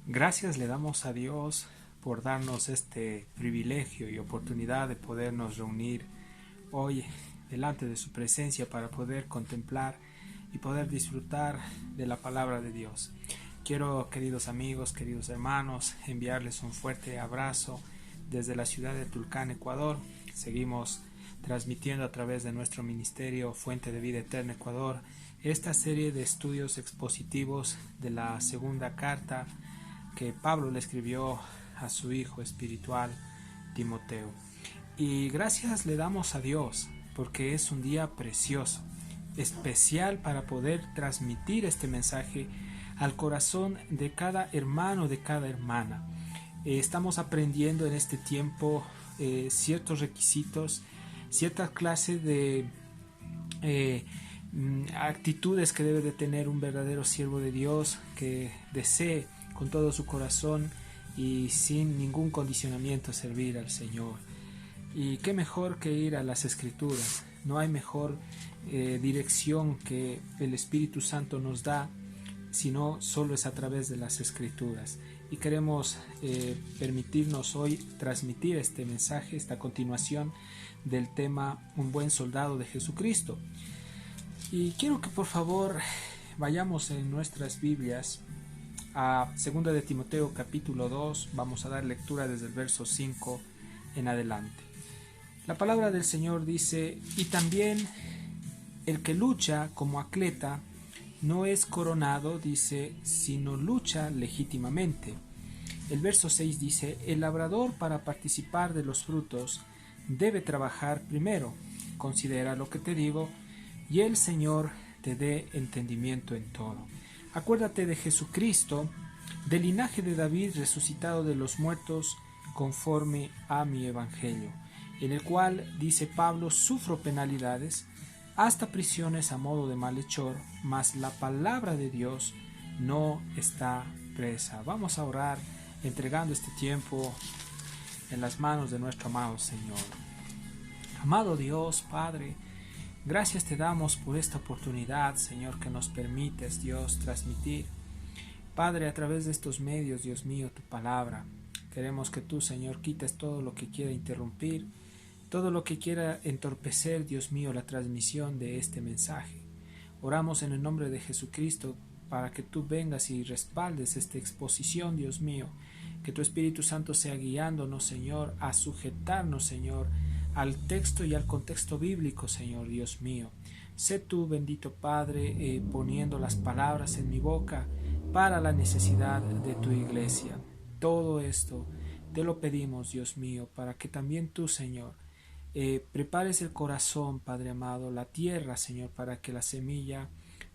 Gracias le damos a Dios por darnos este privilegio y oportunidad de podernos reunir hoy delante de su presencia para poder contemplar y poder disfrutar de la palabra de Dios. Quiero, queridos amigos, queridos hermanos, enviarles un fuerte abrazo desde la ciudad de Tulcán, Ecuador. Seguimos transmitiendo a través de nuestro ministerio Fuente de Vida Eterna Ecuador esta serie de estudios expositivos de la segunda carta que Pablo le escribió a su hijo espiritual Timoteo. Y gracias le damos a Dios porque es un día precioso, especial para poder transmitir este mensaje al corazón de cada hermano, de cada hermana. Estamos aprendiendo en este tiempo ciertos requisitos, ciertas clases de actitudes que debe de tener un verdadero siervo de Dios que desee con todo su corazón y sin ningún condicionamiento servir al Señor. Y qué mejor que ir a las Escrituras. No hay mejor dirección que el Espíritu Santo nos da, sino solo es a través de las Escrituras. Y queremos permitirnos hoy transmitir este mensaje, esta continuación del tema Un buen soldado de Jesucristo. Y quiero que por favor vayamos en nuestras Biblias a 2 de Timoteo capítulo 2, vamos a dar lectura desde el verso 5 en adelante. La palabra del Señor dice: y también el que lucha como atleta no es coronado, dice, sino lucha legítimamente. El verso 6 dice: el labrador para participar de los frutos debe trabajar primero. Considera lo que te digo, y el Señor te dé entendimiento en todo. Acuérdate de Jesucristo, del linaje de David resucitado de los muertos, conforme a mi evangelio, en el cual, dice Pablo, sufro penalidades, hasta prisiones a modo de malhechor, mas la palabra de Dios no está presa. Vamos a orar entregando este tiempo en las manos de nuestro amado Señor. Amado Dios, Padre, gracias te damos por esta oportunidad, Señor, que nos permites, Dios, transmitir. Padre, a través de estos medios, Dios mío, tu palabra. Queremos que tú, Señor, quites todo lo que quiera interrumpir, todo lo que quiera entorpecer, Dios mío, la transmisión de este mensaje. Oramos en el nombre de Jesucristo para que tú vengas y respaldes esta exposición, Dios mío. Que tu Espíritu Santo sea guiándonos, Señor, a sujetarnos, Señor, al texto y al contexto bíblico, Señor Dios mío. Sé tú, bendito Padre, poniendo las palabras en mi boca para la necesidad de tu iglesia. Todo esto te lo pedimos, Dios mío, para que también tú, Señor, prepares el corazón, Padre amado, la tierra, Señor, para que la semilla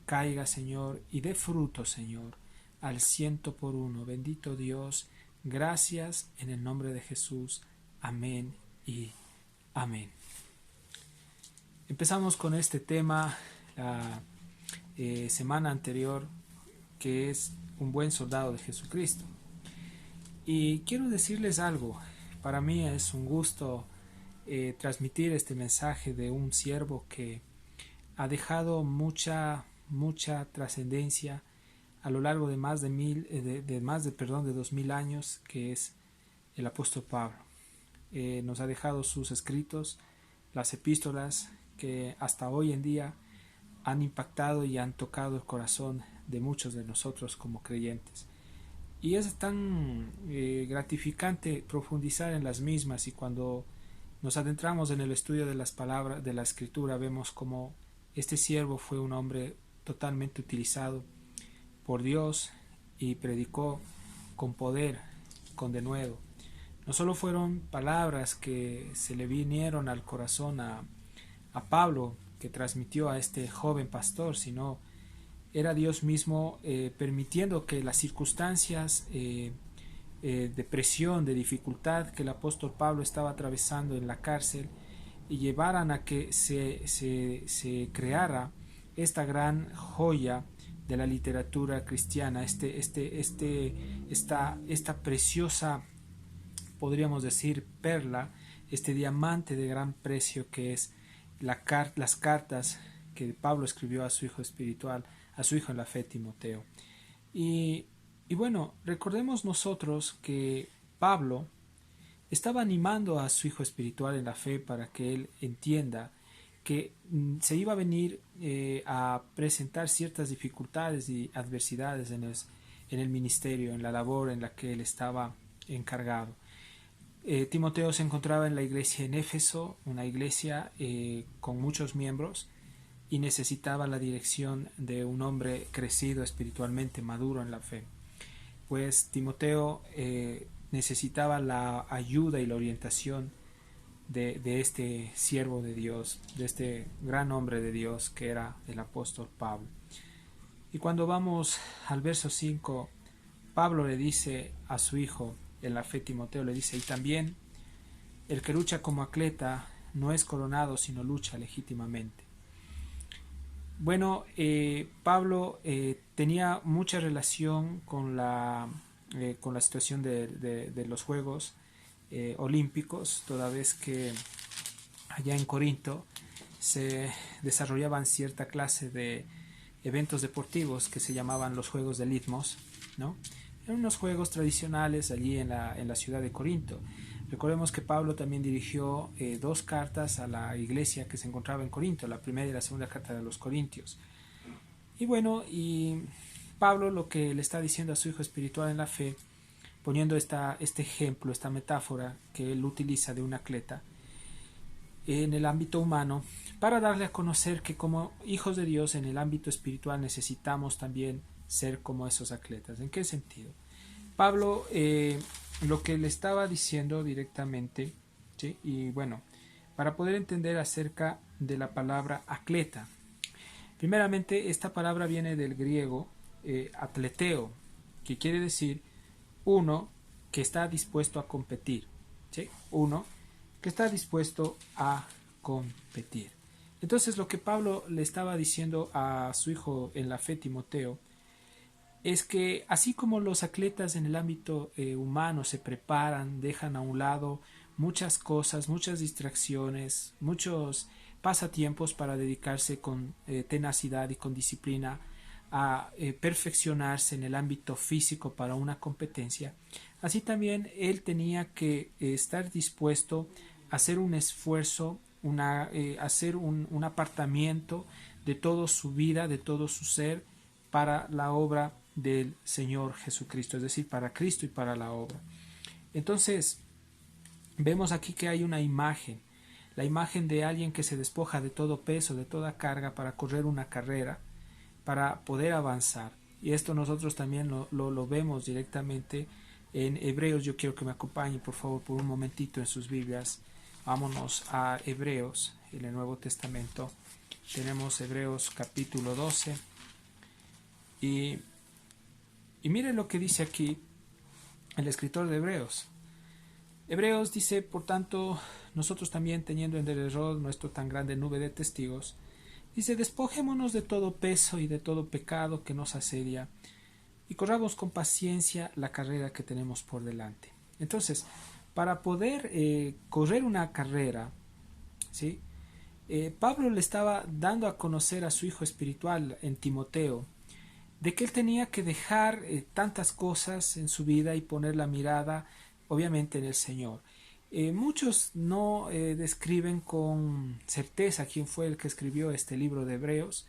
caiga, Señor, y dé fruto, Señor, al 100%. Bendito Dios, gracias en el nombre de Jesús. Amén y amén. Empezamos con este tema la semana anterior, que es un buen soldado de Jesucristo. Y quiero decirles algo. Para mí es un gusto transmitir este mensaje de un siervo que ha dejado mucha trascendencia a lo largo de más de 2000 años, que es el apóstol Pablo. Nos ha dejado sus escritos, las epístolas que hasta hoy en día han impactado y han tocado el corazón de muchos de nosotros como creyentes. Y es tan gratificante profundizar en las mismas, y cuando nos adentramos en el estudio de las palabras de la Escritura vemos como este siervo fue un hombre totalmente utilizado por Dios y predicó con poder, con denuedo. No solo fueron palabras que se le vinieron al corazón a Pablo, que transmitió a este joven pastor, sino era Dios mismo permitiendo que las circunstancias de presión, de dificultad que el apóstol Pablo estaba atravesando en la cárcel y llevaran a que se creara esta gran joya de la literatura cristiana, esta preciosa, podríamos decir, perla, este diamante de gran precio que es las cartas que Pablo escribió a su hijo espiritual, a su hijo en la fe, Timoteo. Y Y bueno, recordemos nosotros que Pablo estaba animando a su hijo espiritual en la fe para que él entienda que se iba a venir a presentar ciertas dificultades y adversidades en el ministerio, en la labor en la que él estaba encargado. Timoteo se encontraba en la iglesia en Éfeso, una iglesia con muchos miembros, y necesitaba la dirección de un hombre crecido espiritualmente, maduro en la fe. Pues Timoteo necesitaba la ayuda y la orientación de este siervo de Dios, de este gran hombre de Dios que era el apóstol Pablo. Y cuando vamos al verso 5, Pablo le dice a su hijo en la fe, Timoteo, le dice: y también el que lucha como atleta no es coronado, sino lucha legítimamente. Bueno, Pablo tenía mucha relación con la situación de los Juegos Olímpicos, toda vez que allá en Corinto se desarrollaban cierta clase de eventos deportivos que se llamaban los Juegos de Litmos, ¿no? Eran unos juegos tradicionales allí en la ciudad de Corinto. Recordemos que Pablo también dirigió 2 cartas a la iglesia que se encontraba en Corinto, la primera y la segunda carta de los Corintios. Y bueno, y Pablo lo que le está diciendo a su hijo espiritual en la fe, poniendo este ejemplo, esta metáfora que él utiliza de un atleta en el ámbito humano, para darle a conocer que como hijos de Dios en el ámbito espiritual necesitamos también ser como esos atletas. ¿En qué sentido? Pablo lo que le estaba diciendo directamente, ¿sí? Y bueno, para poder entender acerca de la palabra atleta, primeramente esta palabra viene del griego atleteo, que quiere decir uno que está dispuesto a competir, ¿sí? Uno que está dispuesto a competir. Entonces lo que Pablo le estaba diciendo a su hijo en la fe, Timoteo, es que así como los atletas en el ámbito humano se preparan, dejan a un lado muchas cosas, muchas distracciones, muchos pasatiempos para dedicarse con tenacidad y con disciplina a perfeccionarse en el ámbito físico para una competencia, así también él tenía que estar dispuesto a hacer un esfuerzo, hacer un apartamiento de toda su vida, de todo su ser, para la obra del Señor Jesucristo, es decir, para Cristo y para la obra. Entonces, vemos aquí que hay una imagen, la imagen de alguien que se despoja de todo peso, de toda carga para correr una carrera, para poder avanzar. Y esto nosotros también lo vemos directamente en Hebreos. Yo quiero que me acompañen, por favor, por un momentito en sus Biblias. Vámonos a Hebreos, en el Nuevo Testamento. Tenemos Hebreos capítulo 12. Y miren lo que dice aquí el escritor de Hebreos. Hebreos dice: por tanto, nosotros también, teniendo en derredor nuestro tan grande nube de testigos, dice: despojémonos de todo peso y de todo pecado que nos asedia, y corramos con paciencia la carrera que tenemos por delante. Entonces, para poder correr una carrera, ¿sí? Pablo le estaba dando a conocer a su hijo espiritual en Timoteo de que él tenía que dejar tantas cosas en su vida y poner la mirada obviamente en el Señor. Muchos no describen con certeza quién fue el que escribió este libro de Hebreos,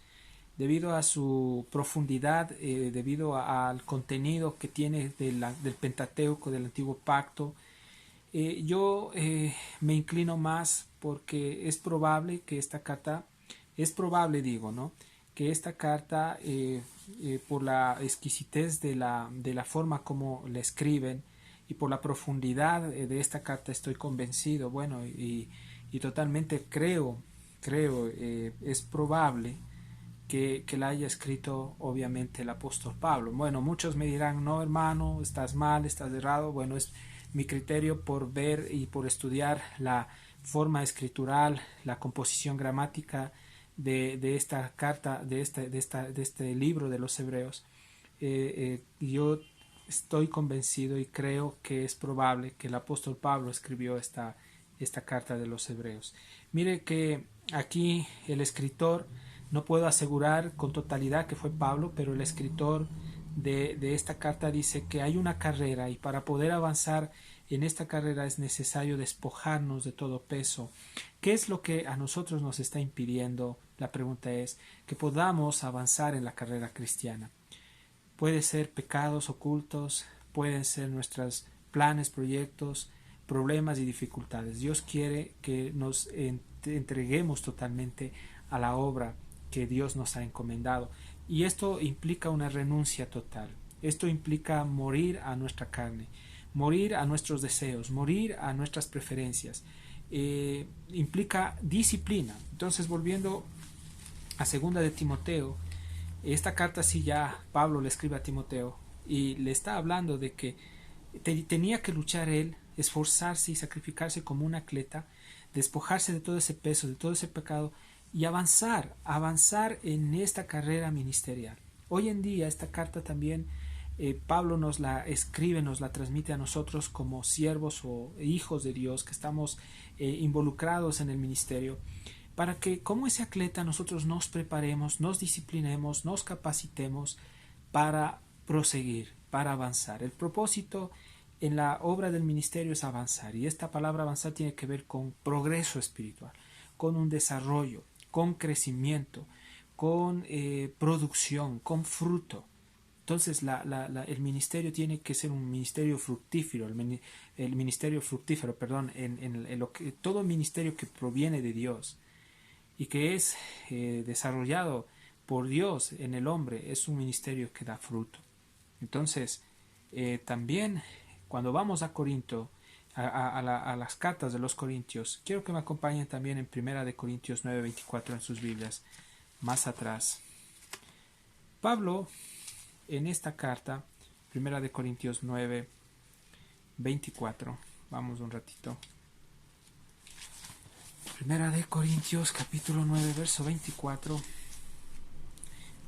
debido a su profundidad, debido al contenido que tiene del Pentateuco, del Antiguo Pacto. Yo me inclino más porque es probable que esta carta, es probable digo, ¿no?, que esta carta, por la exquisitez de la forma como la escriben y por la profundidad de esta carta, estoy convencido, bueno, y totalmente creo, es probable que la haya escrito obviamente el apóstol Pablo. Bueno, muchos me dirán: no, hermano, estás mal, estás errado. Bueno, es mi criterio por ver y por estudiar la forma escritural, la composición gramática de esta carta, de este libro de los Hebreos. Yo estoy convencido y creo que es probable que el apóstol Pablo escribió esta carta de los Hebreos. Mire que aquí el escritor, no puedo asegurar con totalidad que fue Pablo, pero el escritor de esta carta dice que hay una carrera y para poder avanzar en esta carrera es necesario despojarnos de todo peso. ¿Qué es lo que a nosotros nos está impidiendo? La pregunta es que podamos avanzar en la carrera cristiana. Puede ser pecados ocultos, pueden ser nuestros planes, proyectos, problemas y dificultades. Dios quiere que nos entreguemos totalmente a la obra que Dios nos ha encomendado. Y esto implica una renuncia total. Esto implica morir a nuestra carne, morir a nuestros deseos, morir a nuestras preferencias. Implica disciplina. Entonces, volviendo a segunda de Timoteo, esta carta sí ya Pablo le escribe a Timoteo y le está hablando de que tenía que luchar él, esforzarse y sacrificarse como un atleta, despojarse de todo ese peso, de todo ese pecado y avanzar en esta carrera ministerial. Hoy en día esta carta también Pablo nos la escribe, nos la transmite a nosotros como siervos o hijos de Dios que estamos involucrados en el ministerio, para que como ese atleta nosotros nos preparemos, nos disciplinemos, nos capacitemos para proseguir, para avanzar. El propósito en la obra del ministerio es avanzar, y esta palabra avanzar tiene que ver con progreso espiritual, con un desarrollo, con crecimiento, con producción, con fruto. Entonces el ministerio tiene que ser un ministerio fructífero, el ministerio fructífero, perdón, todo ministerio que proviene de Dios y que es desarrollado por Dios en el hombre es un ministerio que da fruto. Entonces también cuando vamos a Corinto, a las cartas de los Corintios, quiero que me acompañen también en Primera de Corintios 9:24 en sus Biblias, más atrás. Pablo en esta carta, Primera de Corintios 9:24, vamos un ratito. Primera de Corintios capítulo 9 verso 24.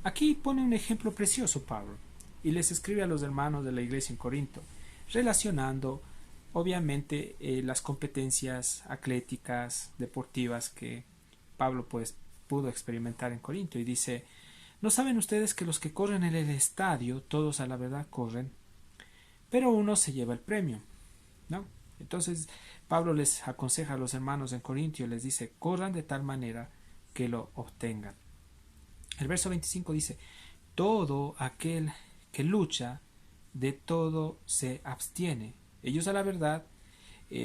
Aquí pone un ejemplo precioso Pablo y les escribe a los hermanos de la iglesia en Corinto, relacionando obviamente las competencias atléticas, deportivas que Pablo pues pudo experimentar en Corinto, y dice: ¿no saben ustedes que los que corren en el estadio, todos a la verdad corren, pero uno se lleva el premio? ¿No? Entonces Pablo les aconseja a los hermanos en Corintio, les dice: corran de tal manera que lo obtengan. El verso 25 dice: todo aquel que lucha, de todo se abstiene. Ellos a la verdad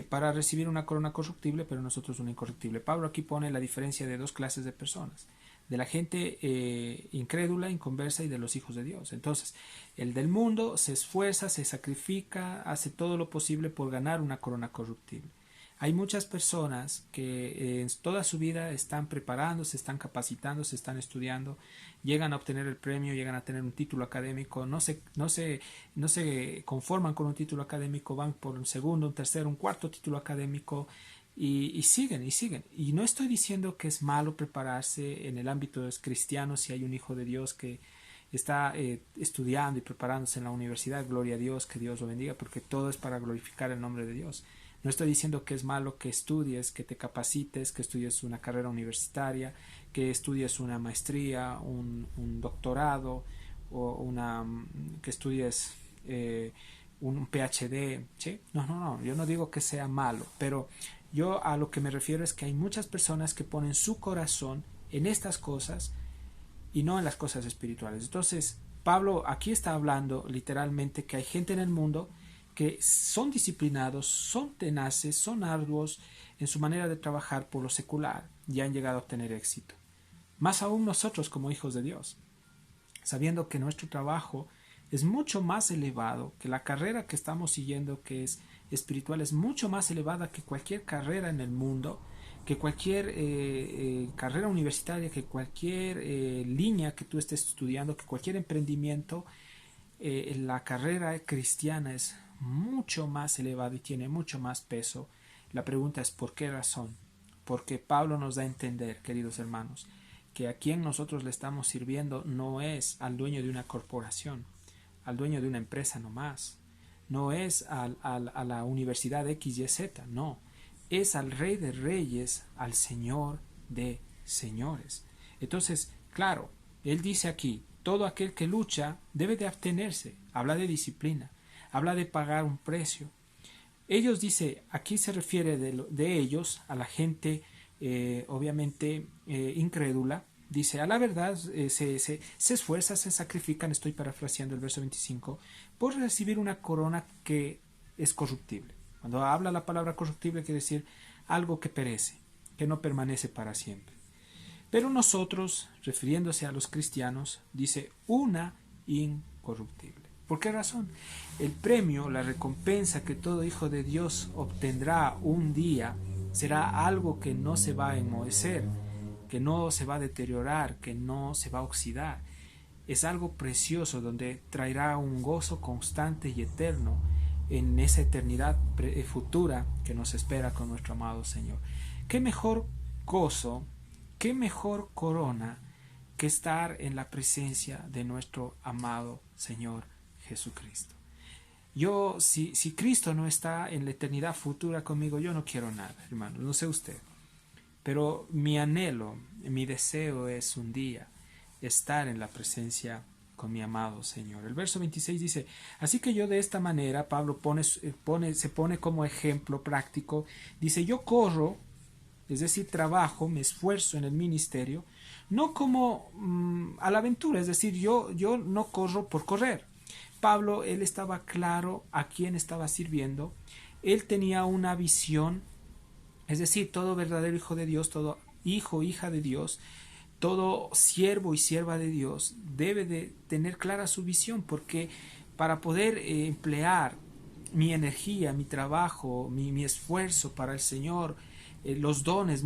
para recibir una corona corruptible, pero nosotros una incorruptible. Pablo aquí pone la diferencia de dos clases de personas: de la gente incrédula, inconversa, y de los hijos de Dios. Entonces, el del mundo se esfuerza, se sacrifica, hace todo lo posible por ganar una corona corruptible. Hay muchas personas que en toda su vida están preparándose, están capacitándose, están estudiando, llegan a obtener el premio, llegan a tener un título académico, no se conforman con un título académico, van por un segundo, un tercero, un cuarto título académico, y siguen. Y no estoy diciendo que es malo prepararse en el ámbito cristiano si hay un hijo de Dios que está estudiando y preparándose en la universidad. Gloria a Dios, que Dios lo bendiga, porque todo es para glorificar el nombre de Dios. No estoy diciendo que es malo que estudies, que te capacites, que estudies una carrera universitaria, que estudies una maestría, un doctorado, o que estudies un PhD, ¿sí? No, yo no digo que sea malo, pero yo a lo que me refiero es que hay muchas personas que ponen su corazón en estas cosas y no en las cosas espirituales. Entonces, Pablo aquí está hablando literalmente que hay gente en el mundo que son disciplinados, son tenaces, son arduos en su manera de trabajar por lo secular y han llegado a obtener éxito. Más aún nosotros como hijos de Dios, sabiendo que nuestro trabajo es mucho más elevado, que la carrera que estamos siguiendo, que es espiritual, es mucho más elevada que cualquier carrera en el mundo, que cualquier carrera universitaria, que cualquier línea que tú estés estudiando, que cualquier emprendimiento. La carrera cristiana es mucho más elevada y tiene mucho más peso. La pregunta es ¿por qué razón? Porque Pablo nos da a entender, queridos hermanos, que a quien nosotros le estamos sirviendo no es al dueño de una corporación, al dueño de una empresa nomás, no es a la universidad XYZ, no, es al Rey de Reyes, al Señor de Señores. Entonces, claro, él dice aquí: todo aquel que lucha debe de abstenerse. Habla de disciplina, habla de pagar un precio. Ellos, dice, aquí se refiere de ellos a la gente obviamente incrédula. Dice, a la verdad se esfuerzan, se sacrifican, estoy parafraseando el verso 25, por recibir una corona que es corruptible. Cuando habla la palabra corruptible quiere decir algo que perece, que no permanece para siempre. Pero nosotros, refiriéndose a los cristianos, dice una incorruptible. ¿Por qué razón? El premio, la recompensa que todo hijo de Dios obtendrá un día será algo que no se va a enmohecer, que no se va a deteriorar, que no se va a oxidar. Es algo precioso donde traerá un gozo constante y eterno en esa eternidad futura que nos espera con nuestro amado Señor. ¿Qué mejor gozo, qué mejor corona que estar en la presencia de nuestro amado Señor Jesucristo? Yo, si Cristo no está en la eternidad futura conmigo, yo no quiero nada, hermano, no sé usted. Pero mi anhelo, mi deseo es un día estar en la presencia con mi amado Señor. El verso 26 dice, así que yo de esta manera, Pablo se pone como ejemplo práctico, dice, yo corro, es decir, trabajo, me esfuerzo en el ministerio, no como a la aventura, es decir, yo no corro por correr. Pablo, él estaba claro a quién estaba sirviendo, él tenía una visión, es decir, todo verdadero hijo de Dios, todo hijo, hija de Dios, todo siervo y sierva de Dios debe de tener clara su visión, porque para poder emplear mi energía, mi trabajo, mi esfuerzo para el Señor, los dones,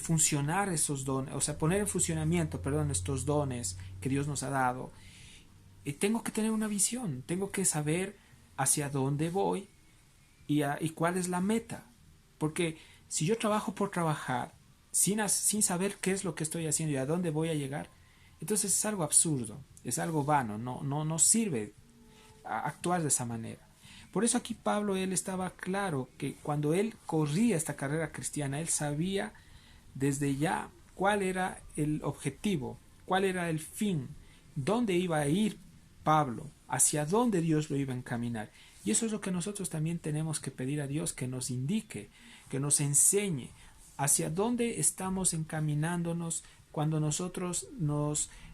funcionar esos dones, o sea, poner en funcionamiento, perdón, estos dones que Dios nos ha dado, tengo que tener una visión, tengo que saber hacia dónde voy y cuál es la meta, porque si yo trabajo por trabajar, sin saber qué es lo que estoy haciendo y a dónde voy a llegar, entonces es algo absurdo, es algo vano, no sirve actuar de esa manera. Por eso aquí Pablo, él estaba claro que cuando él corría esta carrera cristiana, él sabía desde ya cuál era el objetivo, cuál era el fin, dónde iba a ir Pablo, hacia dónde Dios lo iba a encaminar. Y eso es lo que nosotros también tenemos que pedir a Dios, que nos indique, que nos enseñe hacia dónde estamos encaminándonos cuando nosotros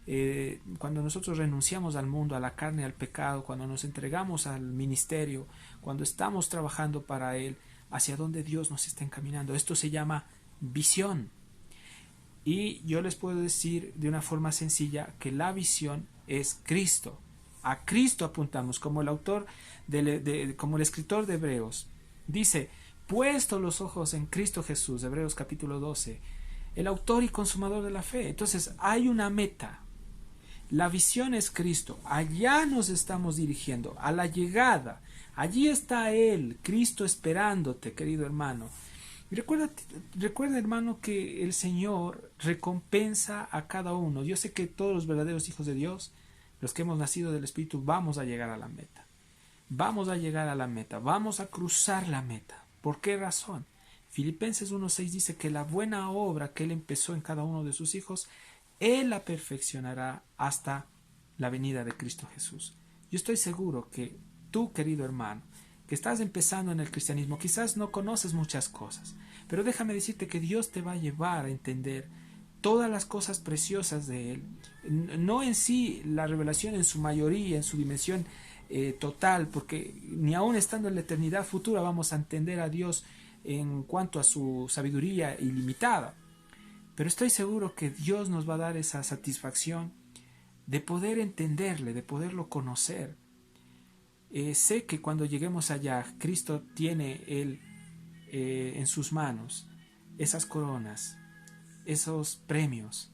renunciamos al mundo, a la carne, al pecado, cuando nos entregamos al ministerio, cuando estamos trabajando para Él, hacia dónde Dios nos está encaminando. Esto se llama visión. Y yo les puedo decir de una forma sencilla que la visión es Cristo. A Cristo apuntamos, como el autor, como el escritor de Hebreos. Dice, puesto los ojos en Cristo Jesús, Hebreos capítulo 12, el autor y consumador de la fe. Entonces hay una meta. La visión es Cristo. Allá nos estamos dirigiendo, a la llegada. Allí está Él, Cristo esperándote, querido hermano. Y recuerda, hermano, que el Señor recompensa a cada uno. Yo sé que todos los verdaderos hijos de Dios, los que hemos nacido del Espíritu, vamos a llegar a la meta. Vamos a llegar a la meta, vamos a cruzar la meta. ¿Por qué razón? Filipenses 1:6 dice que la buena obra que Él empezó en cada uno de sus hijos, Él la perfeccionará hasta la venida de Cristo Jesús. Yo estoy seguro que tú, querido hermano, que estás empezando en el cristianismo, quizás no conoces muchas cosas, pero déjame decirte que Dios te va a llevar a entender todas las cosas preciosas de Él. No en sí la revelación en su mayoría, en su dimensión total, porque ni aun estando en la eternidad futura vamos a entender a Dios en cuanto a su sabiduría ilimitada. Pero estoy seguro que Dios nos va a dar esa satisfacción de poder entenderle, de poderlo conocer. Sé que cuando lleguemos allá, Cristo tiene Él en sus manos esas coronas, esos premios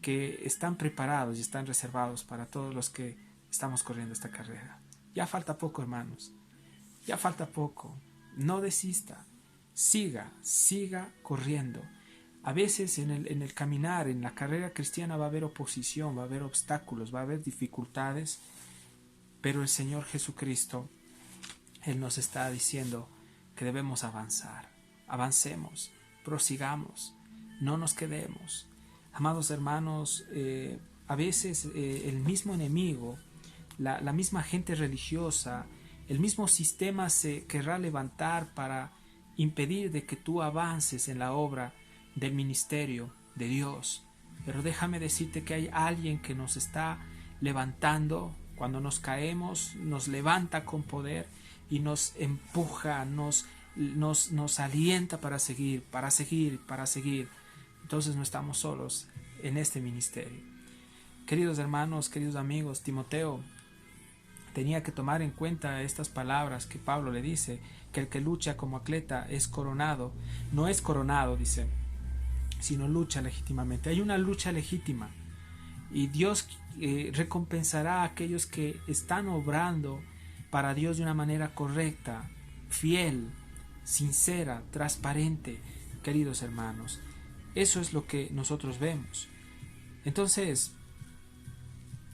que están preparados y están reservados para todos los que estamos corriendo esta carrera. Ya falta poco, hermanos. Ya falta poco. No desista. Siga corriendo. A veces en el caminar, en la carrera cristiana va a haber oposición, va a haber obstáculos, va a haber dificultades, pero el Señor Jesucristo, Él nos está diciendo que debemos avanzar. Avancemos, prosigamos, no nos quedemos. Amados hermanos, a veces el mismo enemigo, la misma gente religiosa, el mismo sistema se querrá levantar para impedir de que tú avances en la obra del ministerio de Dios. Pero déjame decirte que hay alguien que nos está levantando. Cuando nos caemos, nos levanta con poder y nos empuja, nos alienta para seguir, para seguir, para seguir. Entonces no estamos solos en este ministerio. Queridos hermanos, queridos amigos, Timoteo tenía que tomar en cuenta estas palabras que Pablo le dice, que el que lucha como atleta es coronado. No es coronado, dice, sino lucha legítimamente. Hay una lucha legítima y Dios recompensará a aquellos que están obrando para Dios de una manera correcta, fiel, sincera, transparente, queridos hermanos. Eso es lo que nosotros vemos. Entonces,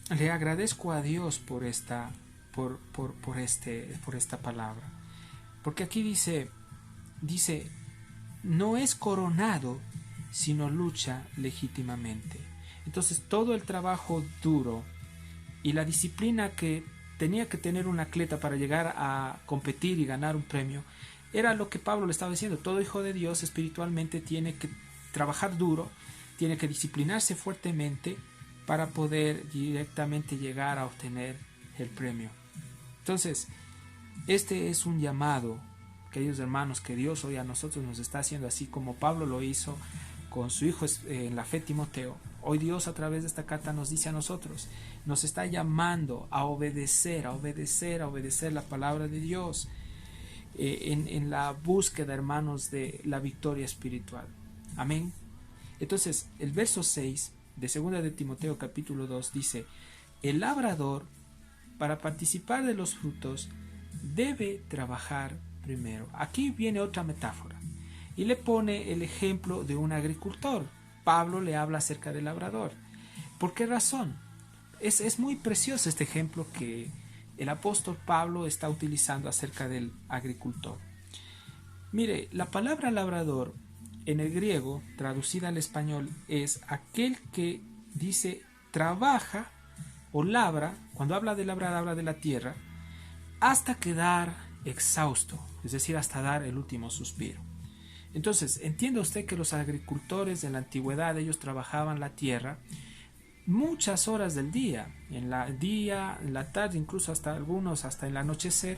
le agradezco a Dios por esta palabra. Porque aquí dice, no es coronado, sino lucha legítimamente. Entonces, todo el trabajo duro y la disciplina que tenía que tener un atleta para llegar a competir y ganar un premio, era lo que Pablo le estaba diciendo. Todo hijo de Dios espiritualmente tiene que trabajar duro, tiene que disciplinarse fuertemente para poder directamente llegar a obtener el premio. Entonces, este es un llamado, queridos hermanos, que Dios hoy a nosotros nos está haciendo, así como Pablo lo hizo con su hijo en la fe, Timoteo. Hoy Dios a través de esta carta nos dice a nosotros, nos está llamando a obedecer la palabra de Dios en la búsqueda, hermanos, de la victoria espiritual. Amén. Entonces, el verso 6 de 2 de Timoteo capítulo 2 dice, el labrador, para participar de los frutos, debe trabajar primero. Aquí viene otra metáfora y le pone el ejemplo de un agricultor. Pablo le habla acerca del labrador. ¿Por qué razón? Es muy precioso este ejemplo que el apóstol Pablo está utilizando acerca del agricultor. Mire, la palabra labrador en el griego, traducida al español, es aquel que dice trabaja o labra. Cuando habla de labrar, habla de la tierra, hasta quedar exhausto, es decir, hasta dar el último suspiro. Entonces, entienda usted que los agricultores de la antigüedad, ellos trabajaban la tierra muchas horas del día, en la tarde, incluso hasta algunos hasta el anochecer,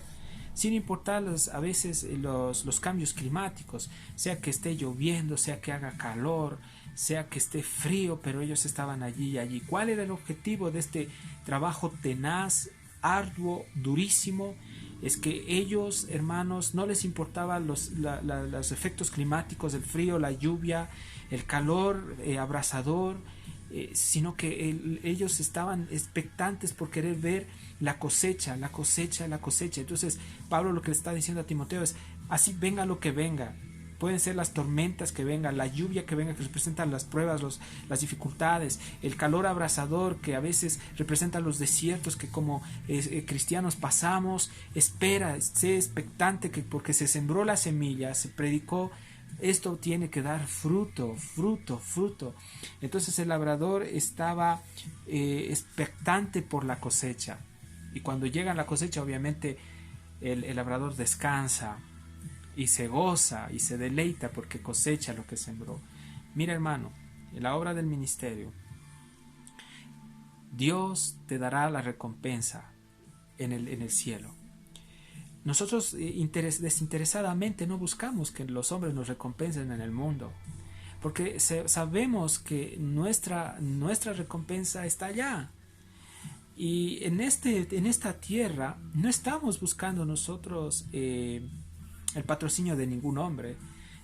sin importar a veces los cambios climáticos, sea que esté lloviendo, sea que haga calor, sea que esté frío, pero ellos estaban allí y allí. ¿Cuál era el objetivo de este trabajo tenaz, arduo, durísimo? Es que ellos, hermanos, no les importaban los efectos climáticos, el frío, la lluvia, el calor abrasador, sino que ellos estaban expectantes por querer ver la cosecha. Entonces Pablo lo que le está diciendo a Timoteo es, así venga lo que venga, pueden ser las tormentas que vengan, la lluvia que venga, que representan las pruebas, las dificultades, el calor abrasador que a veces representa los desiertos que como cristianos pasamos. Espera, sé expectante, que porque se sembró la semilla, se predicó, esto tiene que dar fruto. Entonces el labrador estaba expectante por la cosecha, y cuando llega la cosecha, obviamente el labrador descansa y se goza y se deleita porque cosecha lo que sembró. Mira, hermano, en la obra del ministerio, Dios te dará la recompensa en el cielo. Nosotros desinteresadamente no buscamos que los hombres nos recompensen en el mundo, porque sabemos que nuestra recompensa está allá. Y en esta tierra no estamos buscando nosotros el patrocinio de ningún hombre,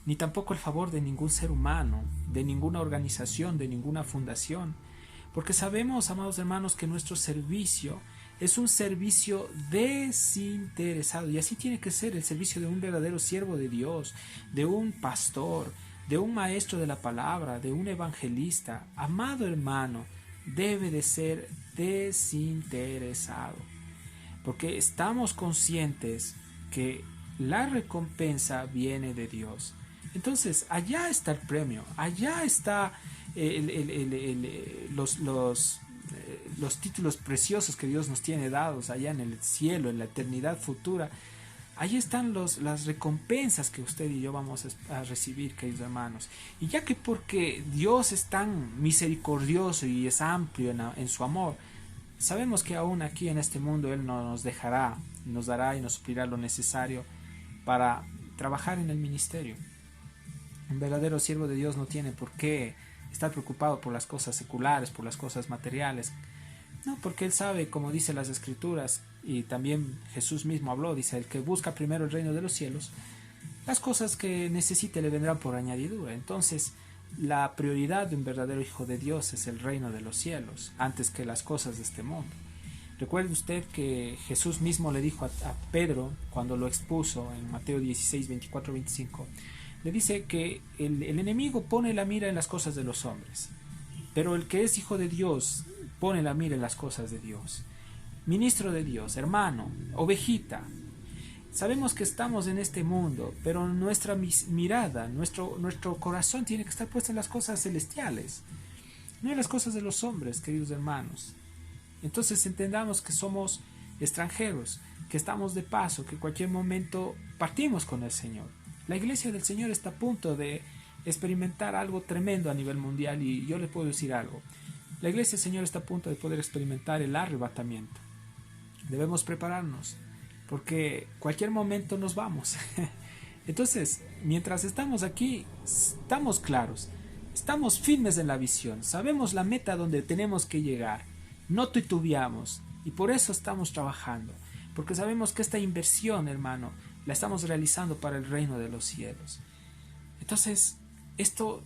ni tampoco el favor de ningún ser humano, de ninguna organización, de ninguna fundación, porque sabemos, amados hermanos, que nuestro servicio es un servicio desinteresado, y así tiene que ser el servicio de un verdadero siervo de Dios, de un pastor, de un maestro de la palabra, de un evangelista. Amado hermano, debe de ser desinteresado, porque estamos conscientes que la recompensa viene de Dios. Entonces, allá está el premio, allá está los los títulos preciosos que Dios nos tiene dados allá en el cielo, en la eternidad futura. Ahí están las recompensas que usted y yo vamos a recibir, queridos hermanos. Y ya que porque Dios es tan misericordioso y es amplio en su amor, sabemos que aún aquí en este mundo Él no nos dejará, nos dará y nos suplirá lo necesario para trabajar en el ministerio. Un verdadero siervo de Dios no tiene por qué estar preocupado por las cosas seculares, por las cosas materiales. No, porque él sabe, como dice las Escrituras, y también Jesús mismo habló, dice, el que busca primero el reino de los cielos, las cosas que necesite le vendrán por añadidura. Entonces, la prioridad de un verdadero hijo de Dios es el reino de los cielos, antes que las cosas de este mundo. Recuerde usted que Jesús mismo le dijo a Pedro, cuando lo expuso en Mateo 16, 24, 25, le dice que el enemigo pone la mira en las cosas de los hombres, pero el que es hijo de Dios pone la mira en las cosas de Dios. Ministro de Dios, hermano, ovejita, sabemos que estamos en este mundo, pero nuestra mirada, nuestro corazón tiene que estar puesto en las cosas celestiales, no en las cosas de los hombres, queridos hermanos. Entonces entendamos que somos extranjeros, que estamos de paso, que en cualquier momento partimos con el Señor. La iglesia del Señor está a punto de experimentar algo tremendo a nivel mundial, y yo le puedo decir algo. La iglesia del Señor está a punto de poder experimentar el arrebatamiento. Debemos prepararnos, porque cualquier momento nos vamos. Entonces, mientras estamos aquí, estamos claros, estamos firmes en la visión, sabemos la meta donde tenemos que llegar, no titubeamos, y por eso estamos trabajando, porque sabemos que esta inversión, hermano, la estamos realizando para el reino de los cielos. Entonces, esto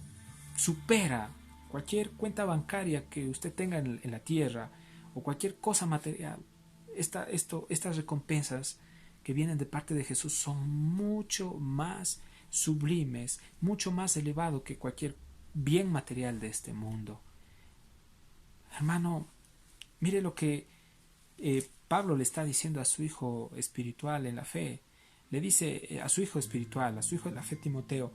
supera cualquier cuenta bancaria que usted tenga en la tierra o cualquier cosa material. Estas recompensas que vienen de parte de Jesús son mucho más sublimes, mucho más elevado que cualquier bien material de este mundo. Hermano, mire lo que Pablo le está diciendo a su hijo espiritual en la fe. Le dice a su hijo espiritual, a su hijo de la fe, Timoteo,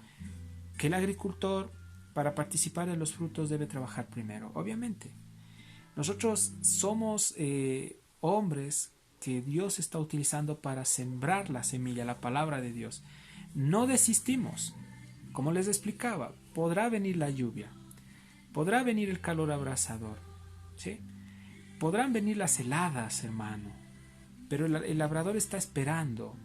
que el agricultor, para participar en los frutos, debe trabajar primero. Obviamente, nosotros somos hombres que Dios está utilizando para sembrar la semilla, la palabra de Dios. No desistimos. Como les explicaba, podrá venir la lluvia, podrá venir el calor abrasador, ¿sí? Podrán venir las heladas, hermano, pero el labrador está esperando,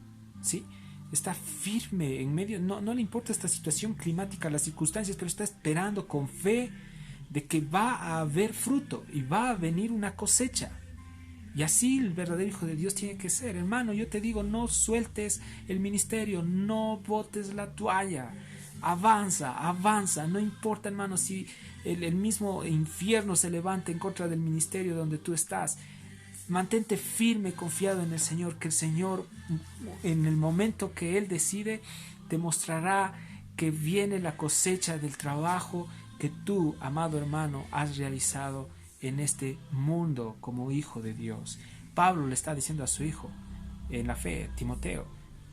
¿sí? Está firme en medio, no le importa esta situación climática, las circunstancias, pero está esperando con fe de que va a haber fruto y va a venir una cosecha. Y así el verdadero hijo de Dios tiene que ser. Hermano, yo te digo, no sueltes el ministerio, no botes la toalla, avanza, no importa, hermano, si el mismo infierno se levanta en contra del ministerio donde tú estás. Mantente firme, confiado en el Señor, que el Señor, en el momento que Él decide, te mostrará que viene la cosecha del trabajo que tú, amado hermano, has realizado en este mundo como hijo de Dios. Pablo le está diciendo a su hijo en la fe, Timoteo,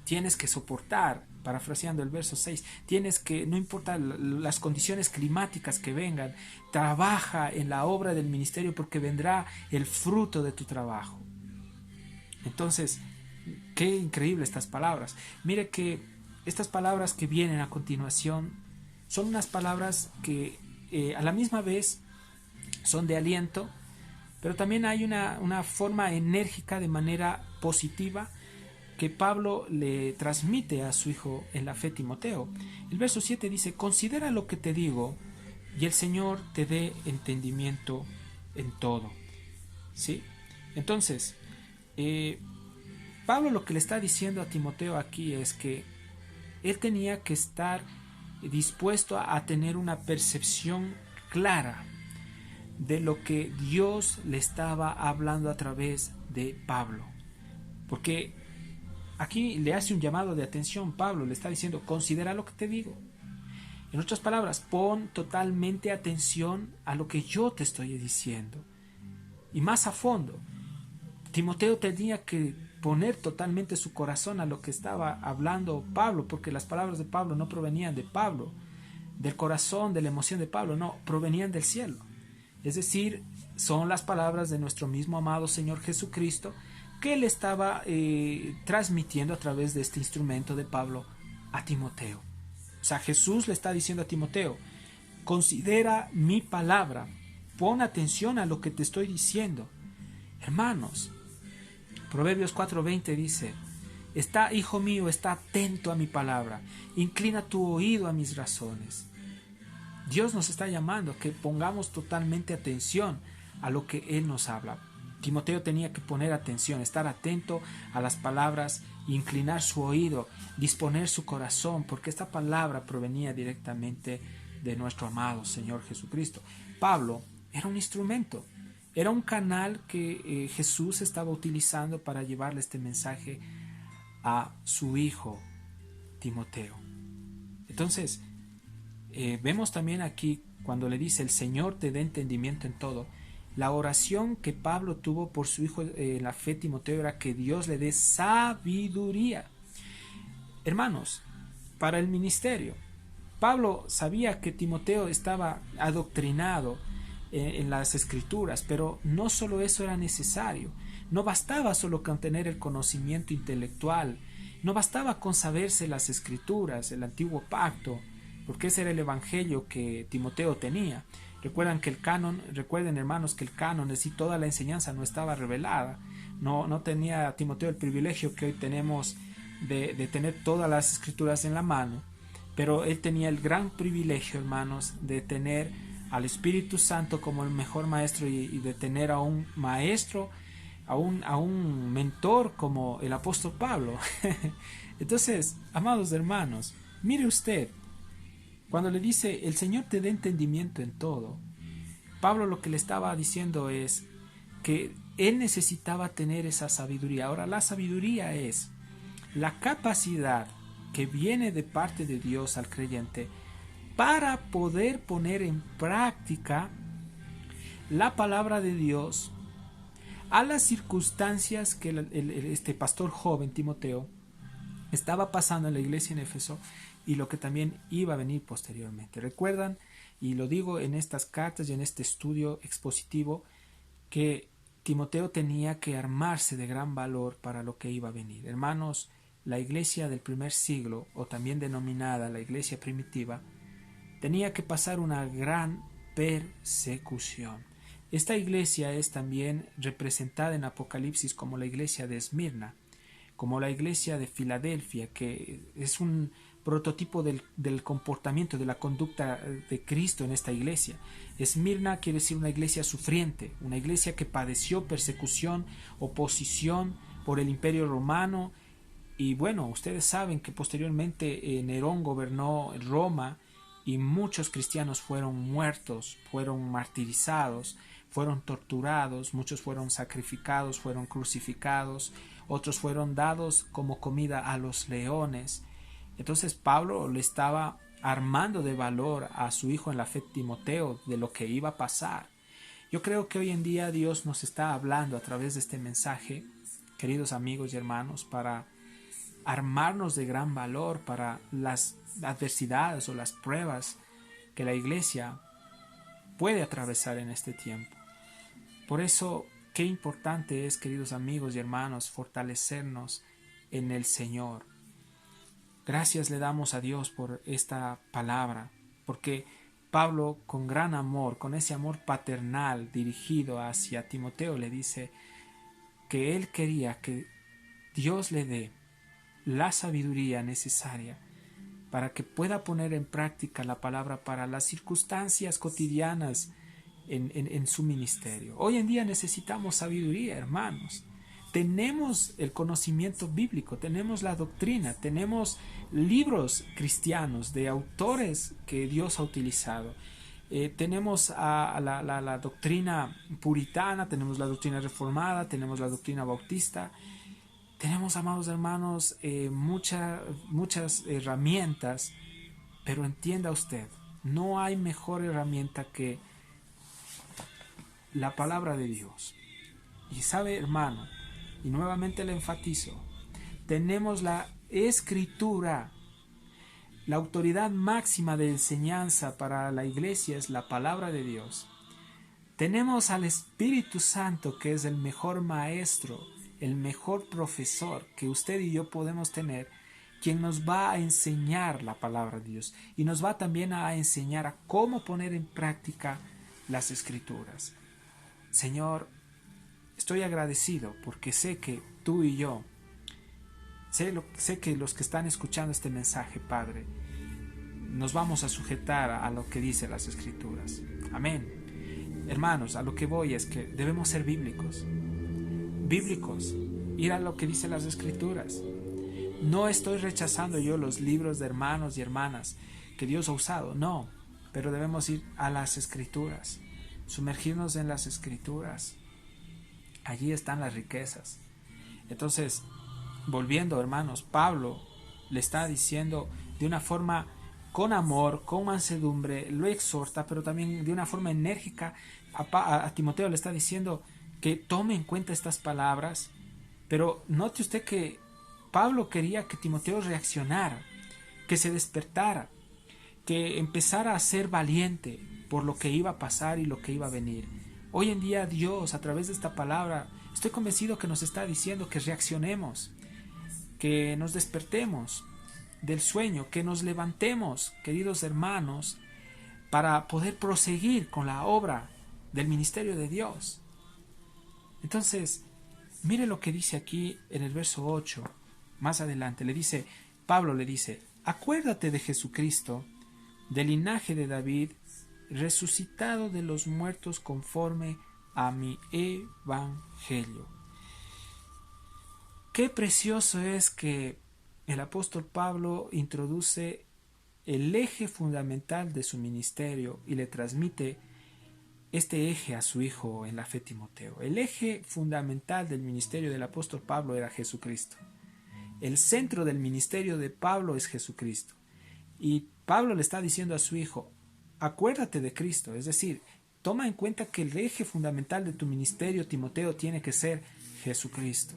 tienes que soportar, parafraseando el verso 6, tienes que, no importa las condiciones climáticas que vengan, trabaja en la obra del ministerio porque vendrá el fruto de tu trabajo. Entonces, qué increíble estas palabras. Mire que estas palabras que vienen a continuación son unas palabras que a la misma vez son de aliento, pero también hay una forma enérgica, de manera positiva, que Pablo le transmite a su hijo en la fe, Timoteo. El verso 7 dice: considera lo que te digo, y el Señor te dé entendimiento en todo. ¿Sí? Entonces, Pablo lo que le está diciendo a Timoteo aquí es que él tenía que estar dispuesto a tener una percepción clara de lo que Dios le estaba hablando a través de Pablo. Porque aquí le hace un llamado de atención. Pablo le está diciendo: considera lo que te digo. En otras palabras, pon totalmente atención a lo que yo te estoy diciendo. Y más a fondo, Timoteo tenía que poner totalmente su corazón a lo que estaba hablando Pablo, porque las palabras de Pablo no provenían de Pablo, del corazón, de la emoción de Pablo, no, provenían del cielo. Es decir, son las palabras de nuestro mismo amado Señor Jesucristo, que él estaba transmitiendo a través de este instrumento de Pablo a Timoteo. O sea, Jesús le está diciendo a Timoteo: considera mi palabra, pon atención a lo que te estoy diciendo. Hermanos, Proverbios 4:20 dice: hijo mío, está atento a mi palabra, inclina tu oído a mis razones. Dios nos está llamando a que pongamos totalmente atención a lo que Él nos habla. Timoteo tenía que poner atención, estar atento a las palabras, inclinar su oído, disponer su corazón, porque esta palabra provenía directamente de nuestro amado Señor Jesucristo. Pablo era un instrumento, era un canal que Jesús estaba utilizando para llevarle este mensaje a su hijo Timoteo. Entonces, vemos también aquí cuando le dice: el Señor te dé entendimiento en todo. La oración que Pablo tuvo por su hijo en la fe, Timoteo, era que Dios le dé sabiduría. Hermanos, para el ministerio, Pablo sabía que Timoteo estaba adoctrinado en las escrituras, pero no solo eso era necesario. No bastaba solo con tener el conocimiento intelectual, no bastaba con saberse las escrituras, el antiguo pacto, porque ese era el evangelio que Timoteo tenía. Recuerden, hermanos, que el canon, es decir, toda la enseñanza no estaba revelada. No tenía Timoteo el privilegio que hoy tenemos de tener todas las escrituras en la mano, pero él tenía el gran privilegio, hermanos, de tener al Espíritu Santo como el mejor maestro y de tener a un maestro, a un mentor como el apóstol Pablo. Entonces, amados hermanos, mire usted, cuando le dice: el Señor te dé entendimiento en todo, Pablo lo que le estaba diciendo es que él necesitaba tener esa sabiduría. Ahora, la sabiduría es la capacidad que viene de parte de Dios al creyente para poder poner en práctica la palabra de Dios a las circunstancias que este pastor joven Timoteo estaba pasando en la iglesia en Éfeso y lo que también iba a venir posteriormente. Recuerdan, y lo digo en estas cartas y en este estudio expositivo, que Timoteo tenía que armarse de gran valor para lo que iba a venir. Hermanos, la iglesia del primer siglo, o también denominada la iglesia primitiva, tenía que pasar una gran persecución. Esta iglesia es también representada en Apocalipsis como la iglesia de Esmirna, como la iglesia de Filadelfia, que es un prototipo del comportamiento, de la conducta de Cristo en esta iglesia. Esmirna quiere decir una iglesia sufriente, una iglesia que padeció persecución, oposición por el Imperio Romano. Y bueno, ustedes saben que posteriormente Nerón gobernó Roma y muchos cristianos fueron muertos, fueron martirizados, fueron torturados, muchos fueron sacrificados, fueron crucificados, otros fueron dados como comida a los leones. Entonces Pablo le estaba armando de valor a su hijo en la fe, Timoteo, de lo que iba a pasar. Yo creo que hoy en día Dios nos está hablando a través de este mensaje, queridos amigos y hermanos, para armarnos de gran valor para las adversidades o las pruebas que la iglesia puede atravesar en este tiempo. Por eso, qué importante es, queridos amigos y hermanos, fortalecernos en el Señor. Gracias le damos a Dios por esta palabra, porque Pablo, con gran amor, con ese amor paternal dirigido hacia Timoteo, le dice que él quería que Dios le dé la sabiduría necesaria para que pueda poner en práctica la palabra para las circunstancias cotidianas en su ministerio. Hoy en día necesitamos sabiduría, hermanos. Tenemos el conocimiento bíblico, tenemos la doctrina, tenemos libros cristianos de autores que Dios ha utilizado. Tenemos la doctrina puritana, tenemos la doctrina reformada, tenemos la doctrina bautista. Tenemos, amados hermanos, muchas herramientas, pero entienda usted, no hay mejor herramienta que la palabra de Dios. Y sabe, hermano, y nuevamente le enfatizo, tenemos la Escritura. La autoridad máxima de enseñanza para la iglesia es la palabra de Dios. Tenemos al Espíritu Santo, que es el mejor maestro, el mejor profesor que usted y yo podemos tener, quien nos va a enseñar la palabra de Dios y nos va también a enseñar a cómo poner en práctica las Escrituras. Señor, estoy agradecido porque sé que tú y yo, sé que los que están escuchando este mensaje, Padre, nos vamos a sujetar a lo que dice las Escrituras. Amén. Hermanos, a lo que voy es que debemos ser bíblicos, ir a lo que dice las Escrituras. No estoy rechazando yo los libros de hermanos y hermanas que Dios ha usado, no, pero debemos ir a las Escrituras, sumergirnos en las Escrituras. Allí están las riquezas. Entonces, volviendo, hermanos, Pablo le está diciendo de una forma con amor, con mansedumbre, lo exhorta, pero también de una forma enérgica a Timoteo le está diciendo que tome en cuenta estas palabras. Pero note usted que Pablo quería que Timoteo reaccionara, que se despertara, que empezara a ser valiente por lo que iba a pasar y lo que iba a venir. Hoy en día Dios, a través de esta palabra, estoy convencido que nos está diciendo que reaccionemos, que nos despertemos del sueño, que nos levantemos, queridos hermanos, para poder proseguir con la obra del ministerio de Dios. Entonces, mire lo que dice aquí en el verso 8, más adelante, Pablo le dice, acuérdate de Jesucristo, del linaje de David, resucitado de los muertos conforme a mi evangelio. Qué precioso es que el apóstol Pablo introduce el eje fundamental de su ministerio y le transmite este eje a su hijo en la fe, Timoteo. El eje fundamental del ministerio del apóstol Pablo era Jesucristo. El centro del ministerio de Pablo es Jesucristo. Y Pablo le está diciendo a su hijo, acuérdate de Cristo, es decir, toma en cuenta que el eje fundamental de tu ministerio, Timoteo, tiene que ser Jesucristo.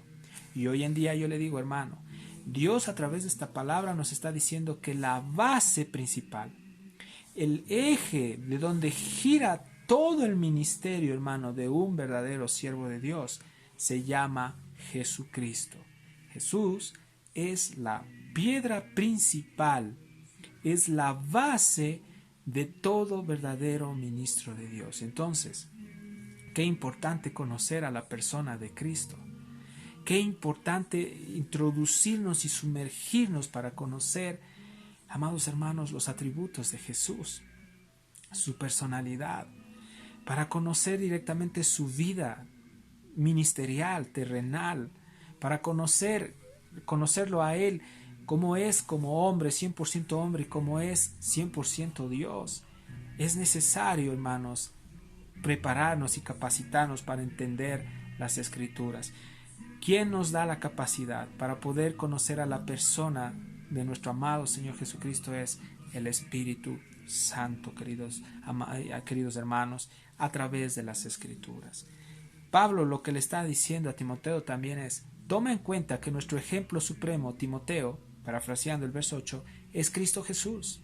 Y hoy en día yo le digo, hermano, Dios a través de esta palabra nos está diciendo que la base principal, el eje de donde gira todo el ministerio, hermano, de un verdadero siervo de Dios, se llama Jesucristo. Jesús es la piedra principal, es la base de todo verdadero ministro de Dios. Entonces, qué importante conocer a la persona de Cristo. Qué importante introducirnos y sumergirnos para conocer, amados hermanos, los atributos de Jesús, su personalidad, para conocer directamente su vida ministerial, terrenal, para conocerlo a Él, cómo es como hombre, 100% hombre, y cómo es 100% Dios. Es necesario, hermanos, prepararnos y capacitarnos para entender las Escrituras. ¿Quién nos da la capacidad para poder conocer a la persona de nuestro amado Señor Jesucristo? Es el Espíritu Santo, queridos hermanos, a través de las Escrituras. Pablo lo que le está diciendo a Timoteo también es, toma en cuenta que nuestro ejemplo supremo, Timoteo, parafraseando el verso 8, es Cristo Jesús.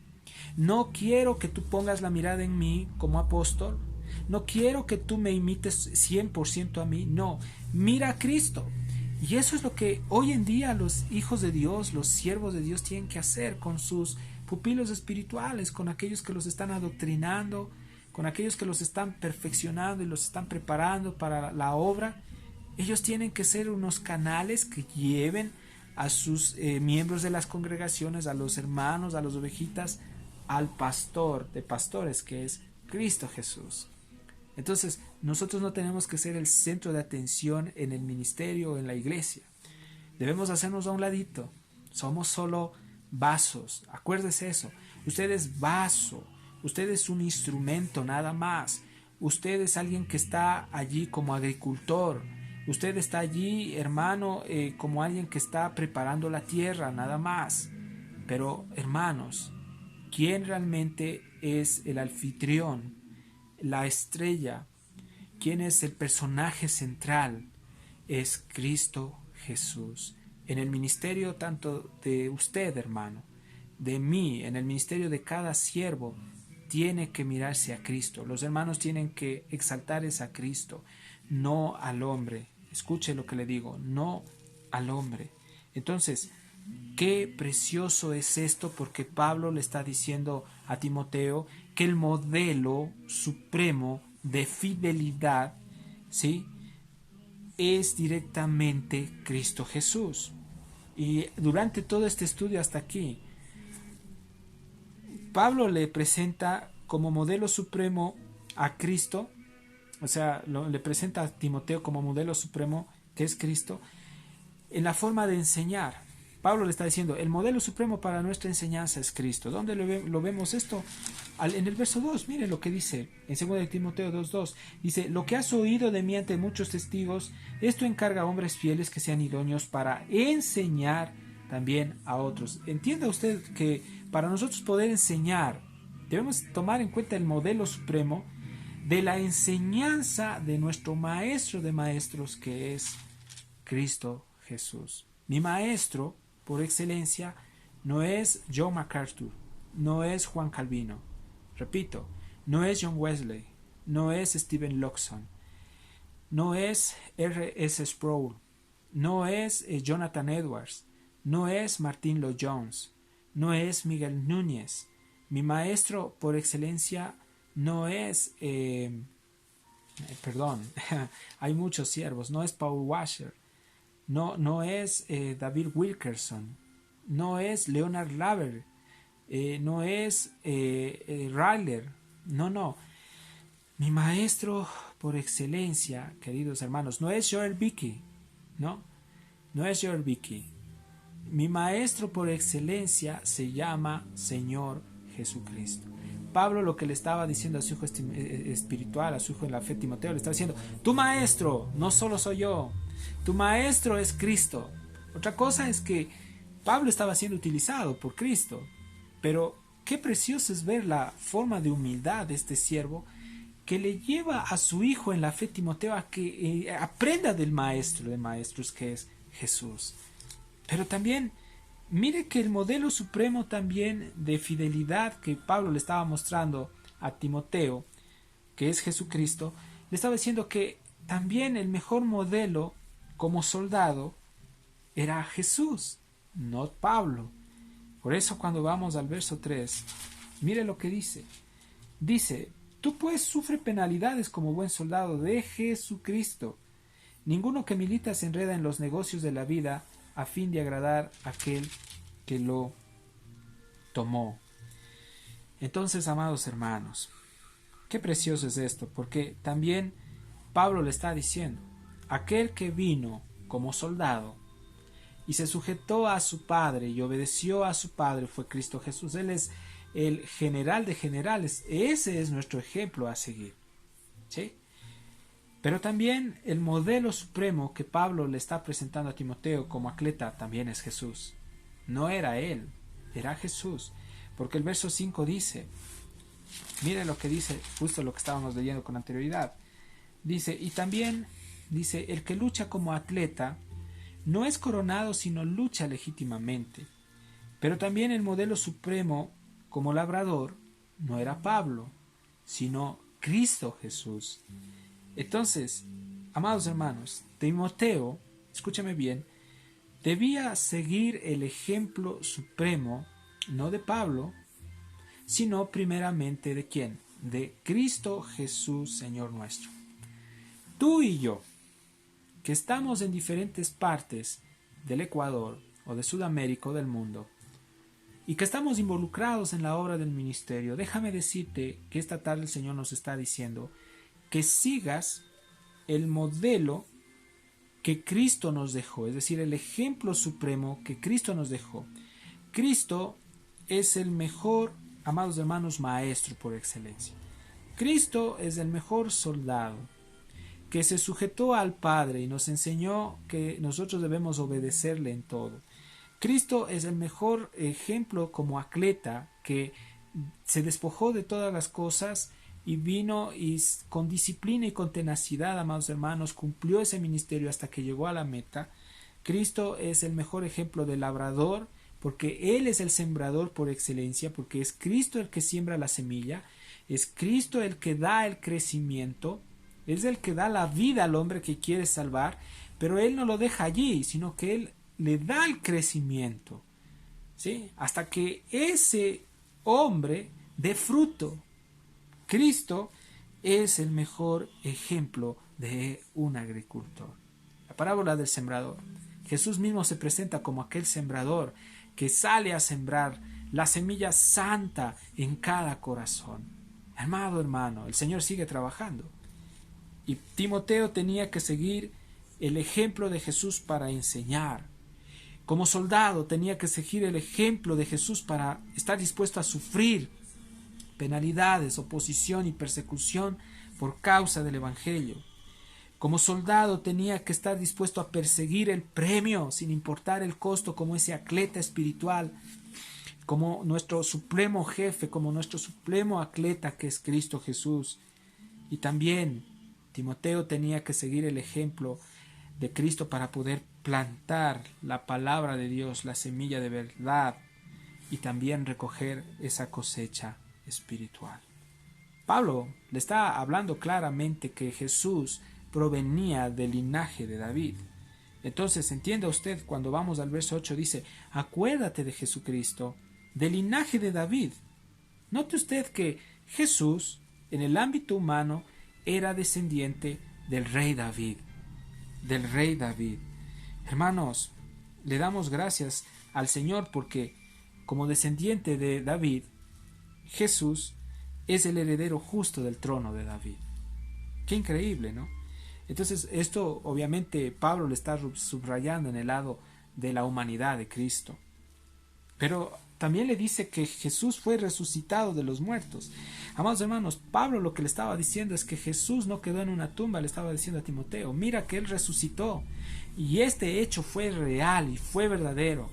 No quiero que tú pongas la mirada en mí como apóstol, no quiero que tú me imites 100% a mí, no, mira a Cristo. Y eso es lo que hoy en día los hijos de Dios, los siervos de Dios tienen que hacer con sus pupilos espirituales, con aquellos que los están adoctrinando, con aquellos que los están perfeccionando y los están preparando para la obra. Ellos tienen que ser unos canales que lleven a sus miembros de las congregaciones, a los hermanos, a las ovejitas, al pastor de pastores, que es Cristo Jesús. Entonces, nosotros no tenemos que ser el centro de atención en el ministerio o en la iglesia. Debemos hacernos a un ladito. Somos solo vasos. Acuérdese eso. Usted es vaso. Usted es un instrumento, nada más. Usted es alguien que está allí como agricultor. Usted está allí, hermano, como alguien que está preparando la tierra, nada más. Pero, hermanos, ¿quién realmente es el anfitrión, la estrella? ¿Quién es el personaje central? Es Cristo Jesús. En el ministerio tanto de usted, hermano, de mí, en el ministerio de cada siervo, tiene que mirarse a Cristo. Los hermanos tienen que exaltar a Cristo, no al hombre. Escuche lo que le digo, no al hombre. Entonces, qué precioso es esto, porque Pablo le está diciendo a Timoteo que el modelo supremo de fidelidad, ¿sí?, es directamente Cristo Jesús. Y durante todo este estudio hasta aquí, Pablo le presenta como modelo supremo a Cristo, o sea, le presenta a Timoteo como modelo supremo, que es Cristo, en la forma de enseñar. Pablo le está diciendo, el modelo supremo para nuestra enseñanza es Cristo. ¿Dónde lo vemos esto? En el verso 2, miren lo que dice, en 2 Timoteo 2:2, dice, lo que has oído de mí ante muchos testigos, esto encarga a hombres fieles que sean idóneos para enseñar también a otros. Entienda usted que para nosotros poder enseñar, debemos tomar en cuenta el modelo supremo de la enseñanza de nuestro maestro de maestros, que es Cristo Jesús. Mi maestro por excelencia no es John MacArthur, no es Juan Calvino, repito, no es John Wesley, no es Stephen Luxon, no es R.S. Sproul, no es Jonathan Edwards, no es Martin Lloyd-Jones, no es Miguel Núñez. Mi maestro por excelencia no es, hay muchos siervos, no es Paul Washer, no es David Wilkerson, no es Leonard Laver, no es Ryler, no. Mi maestro por excelencia, queridos hermanos, no es Joel Beeke, no es Joel Beeke. Mi maestro por excelencia se llama Señor Jesucristo. Pablo lo que le estaba diciendo a su hijo espiritual, a su hijo en la fe Timoteo, le estaba diciendo, tu maestro no solo soy yo, tu maestro es Cristo. Otra cosa es que Pablo estaba siendo utilizado por Cristo, pero qué precioso es ver la forma de humildad de este siervo que le lleva a su hijo en la fe Timoteo a que aprenda del maestro de maestros, que es Jesús. Pero también mire que el modelo supremo también de fidelidad que Pablo le estaba mostrando a Timoteo, que es Jesucristo, le estaba diciendo que también el mejor modelo como soldado era Jesús, no Pablo. Por eso cuando vamos al verso 3, mire lo que dice. Dice, tú pues sufre penalidades como buen soldado de Jesucristo. Ninguno que milita se enreda en los negocios de la vida a fin de agradar a aquel que lo tomó. Entonces, amados hermanos, qué precioso es esto, porque también Pablo le está diciendo, aquel que vino como soldado y se sujetó a su padre y obedeció a su padre fue Cristo Jesús. Él es el general de generales. Ese es nuestro ejemplo a seguir, ¿sí? Pero también el modelo supremo que Pablo le está presentando a Timoteo como atleta también es Jesús. No era él, era Jesús. Porque el verso 5 dice, mire lo que dice, justo lo que estábamos leyendo con anterioridad. Dice, y también dice, el que lucha como atleta no es coronado sino lucha legítimamente. Pero también el modelo supremo como labrador no era Pablo, sino Cristo Jesús. Entonces, amados hermanos, Timoteo, escúchame bien, debía seguir el ejemplo supremo, no de Pablo, sino primeramente de ¿quién? De Cristo Jesús, Señor nuestro. Tú y yo, que estamos en diferentes partes del Ecuador o de Sudamérica o del mundo, y que estamos involucrados en la obra del ministerio, déjame decirte que esta tarde el Señor nos está diciendo que sigas el modelo que Cristo nos dejó, es decir, el ejemplo supremo que Cristo nos dejó. Cristo es el mejor, amados hermanos, maestro por excelencia. Cristo es el mejor soldado que se sujetó al Padre y nos enseñó que nosotros debemos obedecerle en todo. Cristo es el mejor ejemplo como atleta que se despojó de todas las cosas y vino y con disciplina y con tenacidad, amados hermanos, cumplió ese ministerio hasta que llegó a la meta. Cristo es el mejor ejemplo de labrador, porque Él es el sembrador por excelencia, porque es Cristo el que siembra la semilla, Es Cristo el que da el crecimiento, es el que da la vida al hombre que quiere salvar, pero Él no lo deja allí, sino que Él le da el crecimiento, ¿sí? Hasta que ese hombre dé fruto. Cristo es el mejor ejemplo de un agricultor. La parábola del sembrador. Jesús mismo se presenta como aquel sembrador que sale a sembrar la semilla santa en cada corazón. Amado hermano, el Señor sigue trabajando. Y Timoteo tenía que seguir el ejemplo de Jesús para enseñar. Como soldado tenía que seguir el ejemplo de Jesús para estar dispuesto a sufrir penalidades, oposición y persecución por causa del Evangelio. Como soldado tenía que estar dispuesto a perseguir el premio sin importar el costo, como ese atleta espiritual, como nuestro supremo jefe, como nuestro supremo atleta que es Cristo Jesús. Y también Timoteo tenía que seguir el ejemplo de Cristo para poder plantar la palabra de Dios, la semilla de verdad, y también recoger esa cosecha espiritual. Pablo le está hablando claramente que Jesús provenía del linaje de David. Entonces, entienda usted, cuando vamos al verso 8, dice, acuérdate de Jesucristo, del linaje de David. Note usted que Jesús, en el ámbito humano, era descendiente del rey David. Del rey David. Hermanos, le damos gracias al Señor porque, como descendiente de David, Jesús es el heredero justo del trono de David. Qué increíble, ¿no? Entonces, esto obviamente Pablo le está subrayando en el lado de la humanidad de Cristo. Pero también le dice que Jesús fue resucitado de los muertos. Amados hermanos, Pablo lo que le estaba diciendo es que Jesús no quedó en una tumba, le estaba diciendo a Timoteo, mira que Él resucitó. Y este hecho fue real y fue verdadero.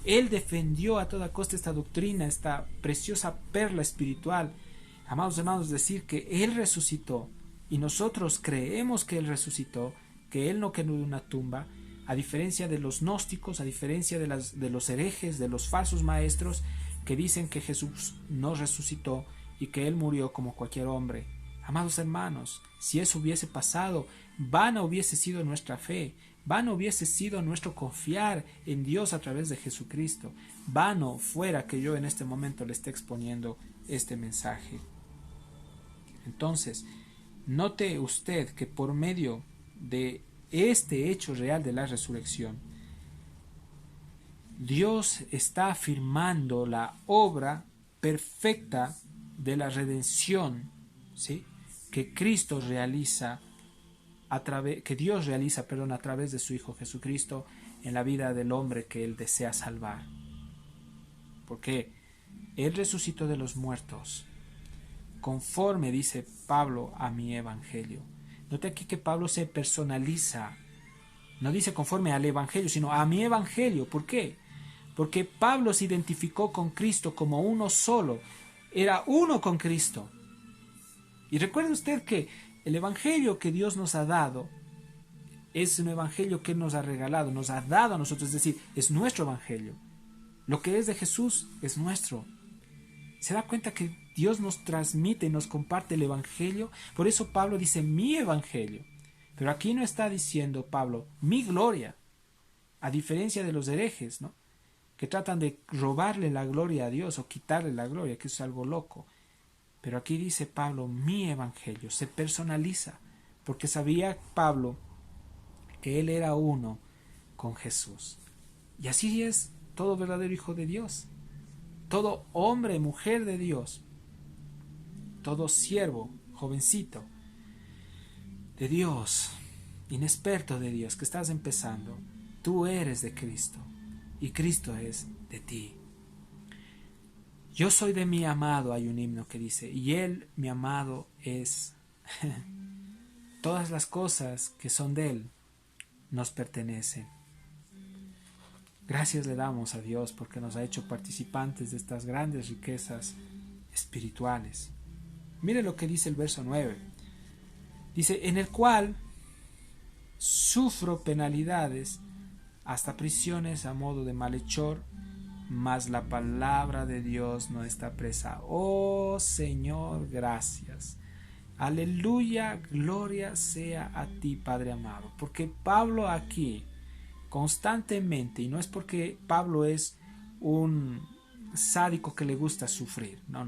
Él defendió a toda costa esta doctrina, esta preciosa perla espiritual. Amados hermanos, decir que Él resucitó y nosotros creemos que Él resucitó, que Él no quedó en una tumba, a diferencia de los gnósticos, a diferencia de los herejes, de los falsos maestros que dicen que Jesús no resucitó y que Él murió como cualquier hombre. Amados hermanos, si eso hubiese pasado, vana hubiese sido nuestra fe, vano hubiese sido nuestro confiar en Dios a través de Jesucristo. Vano fuera que yo en este momento le esté exponiendo este mensaje. Entonces, note usted que por medio de este hecho real de la resurrección, Dios está afirmando la obra perfecta de la redención, ¿sí?, que Cristo realiza que Dios realiza, a través de su Hijo Jesucristo en la vida del hombre que Él desea salvar. Porque Él resucitó de los muertos, conforme, dice Pablo, a mi evangelio. Note aquí que Pablo se personaliza, no dice conforme al evangelio, sino a mi evangelio. ¿Por qué? Porque Pablo se identificó con Cristo como uno solo, era uno con Cristo. Y recuerde usted que el evangelio que Dios nos ha dado es un evangelio que Él nos ha regalado, nos ha dado a nosotros, es decir, es nuestro evangelio. Lo que es de Jesús es nuestro. ¿Se da cuenta que Dios nos transmite y nos comparte el evangelio? Por eso Pablo dice mi evangelio. Pero aquí no está diciendo Pablo mi gloria, a diferencia de los herejes, ¿no?, que tratan de robarle la gloria a Dios o quitarle la gloria, que es algo loco. Pero aquí dice Pablo mi evangelio, se personaliza, porque sabía Pablo que él era uno con Jesús. Y así es todo verdadero hijo de Dios, todo hombre, mujer de Dios, todo siervo, jovencito de Dios, inexperto de Dios, que estás empezando. Tú eres de Cristo y Cristo es de ti. Yo soy de mi amado, hay un himno que dice, y Él, mi amado, es. Todas las cosas que son de Él nos pertenecen. Gracias le damos a Dios porque nos ha hecho participantes de estas grandes riquezas espirituales. Mire lo que dice el verso 9. Dice, en el cual sufro penalidades, hasta prisiones a modo de malhechor, mas la palabra de Dios no está presa. Oh Señor, gracias. Aleluya, gloria sea a ti, Padre amado. Porque Pablo aquí constantemente, y no es porque Pablo es un sádico que le gusta sufrir, no.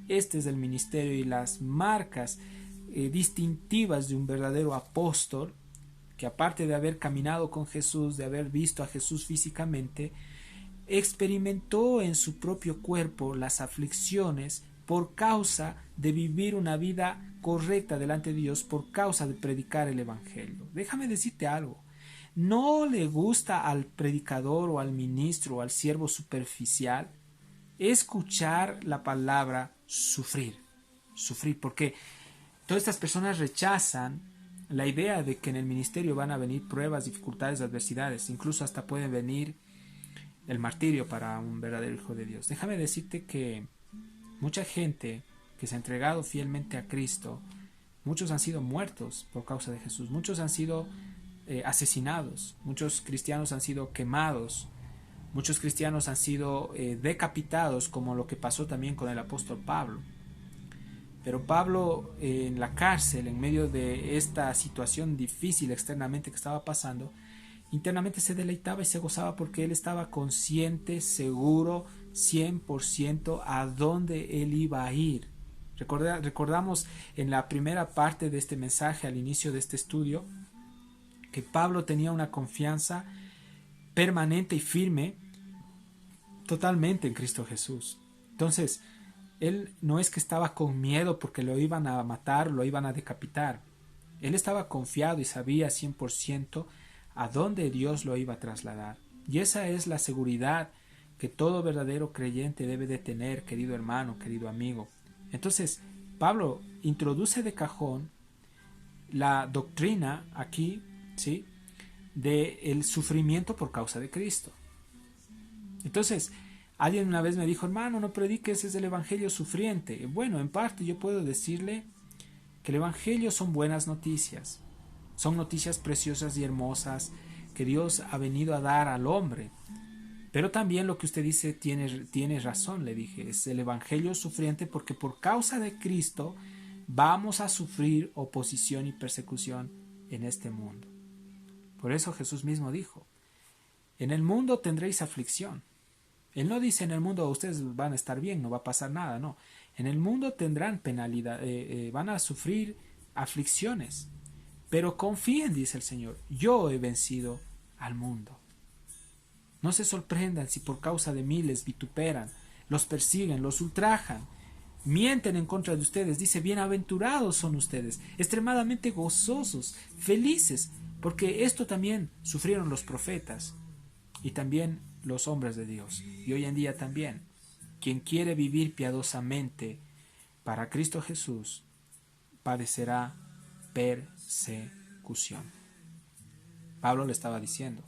Este es el ministerio y las marcas distintivas de un verdadero apóstol, que aparte de haber caminado con Jesús, de haber visto a Jesús físicamente, experimentó en su propio cuerpo las aflicciones por causa de vivir una vida correcta delante de Dios, por causa de predicar el Evangelio. Déjame decirte algo. No le gusta al predicador o al ministro o al siervo superficial escuchar la palabra sufrir, porque todas estas personas rechazan la idea de que en el ministerio van a venir pruebas, dificultades, adversidades, incluso hasta puede venir el martirio para un verdadero hijo de Dios. Déjame decirte que mucha gente que se ha entregado fielmente a Cristo, muchos han sido muertos por causa de Jesús, muchos han sido asesinados, muchos cristianos han sido quemados, muchos cristianos han sido decapitados, como lo que pasó también con el apóstol Pablo. Pero Pablo en la cárcel, en medio de esta situación difícil externamente que estaba pasando, internamente se deleitaba y se gozaba porque él estaba consciente, seguro, 100% a dónde él iba a ir. Recordamos en la primera parte de este mensaje, al inicio de este estudio, que Pablo tenía una confianza permanente y firme totalmente en Cristo Jesús. Entonces, él no es que estaba con miedo porque lo iban a matar, lo iban a decapitar. Él estaba confiado y sabía 100% a dónde Dios lo iba a trasladar. Y esa es la seguridad que todo verdadero creyente debe de tener, querido hermano, querido amigo. Entonces, Pablo introduce de cajón la doctrina aquí, ¿sí?, de el sufrimiento por causa de Cristo. Entonces, alguien una vez me dijo, hermano, no prediques, es el evangelio sufriente. Bueno, en parte yo puedo decirle que el evangelio son buenas noticias, son noticias preciosas y hermosas que Dios ha venido a dar al hombre. Pero también lo que usted dice tiene razón, le dije, es el evangelio sufriente porque por causa de Cristo vamos a sufrir oposición y persecución en este mundo. Por eso Jesús mismo dijo, en el mundo tendréis aflicción. Él no dice en el mundo ustedes van a estar bien, no va a pasar nada, no. En el mundo tendrán penalidad, van a sufrir aflicciones. Pero confíen, dice el Señor, yo he vencido al mundo. No se sorprendan si por causa de mí les vituperan, los persiguen, los ultrajan, mienten en contra de ustedes. Dice, bienaventurados son ustedes, extremadamente gozosos, felices, porque esto también sufrieron los profetas y también los hombres de Dios. Y hoy en día también, quien quiere vivir piadosamente para Cristo Jesús, padecerá persecución. Pablo le estaba diciendo,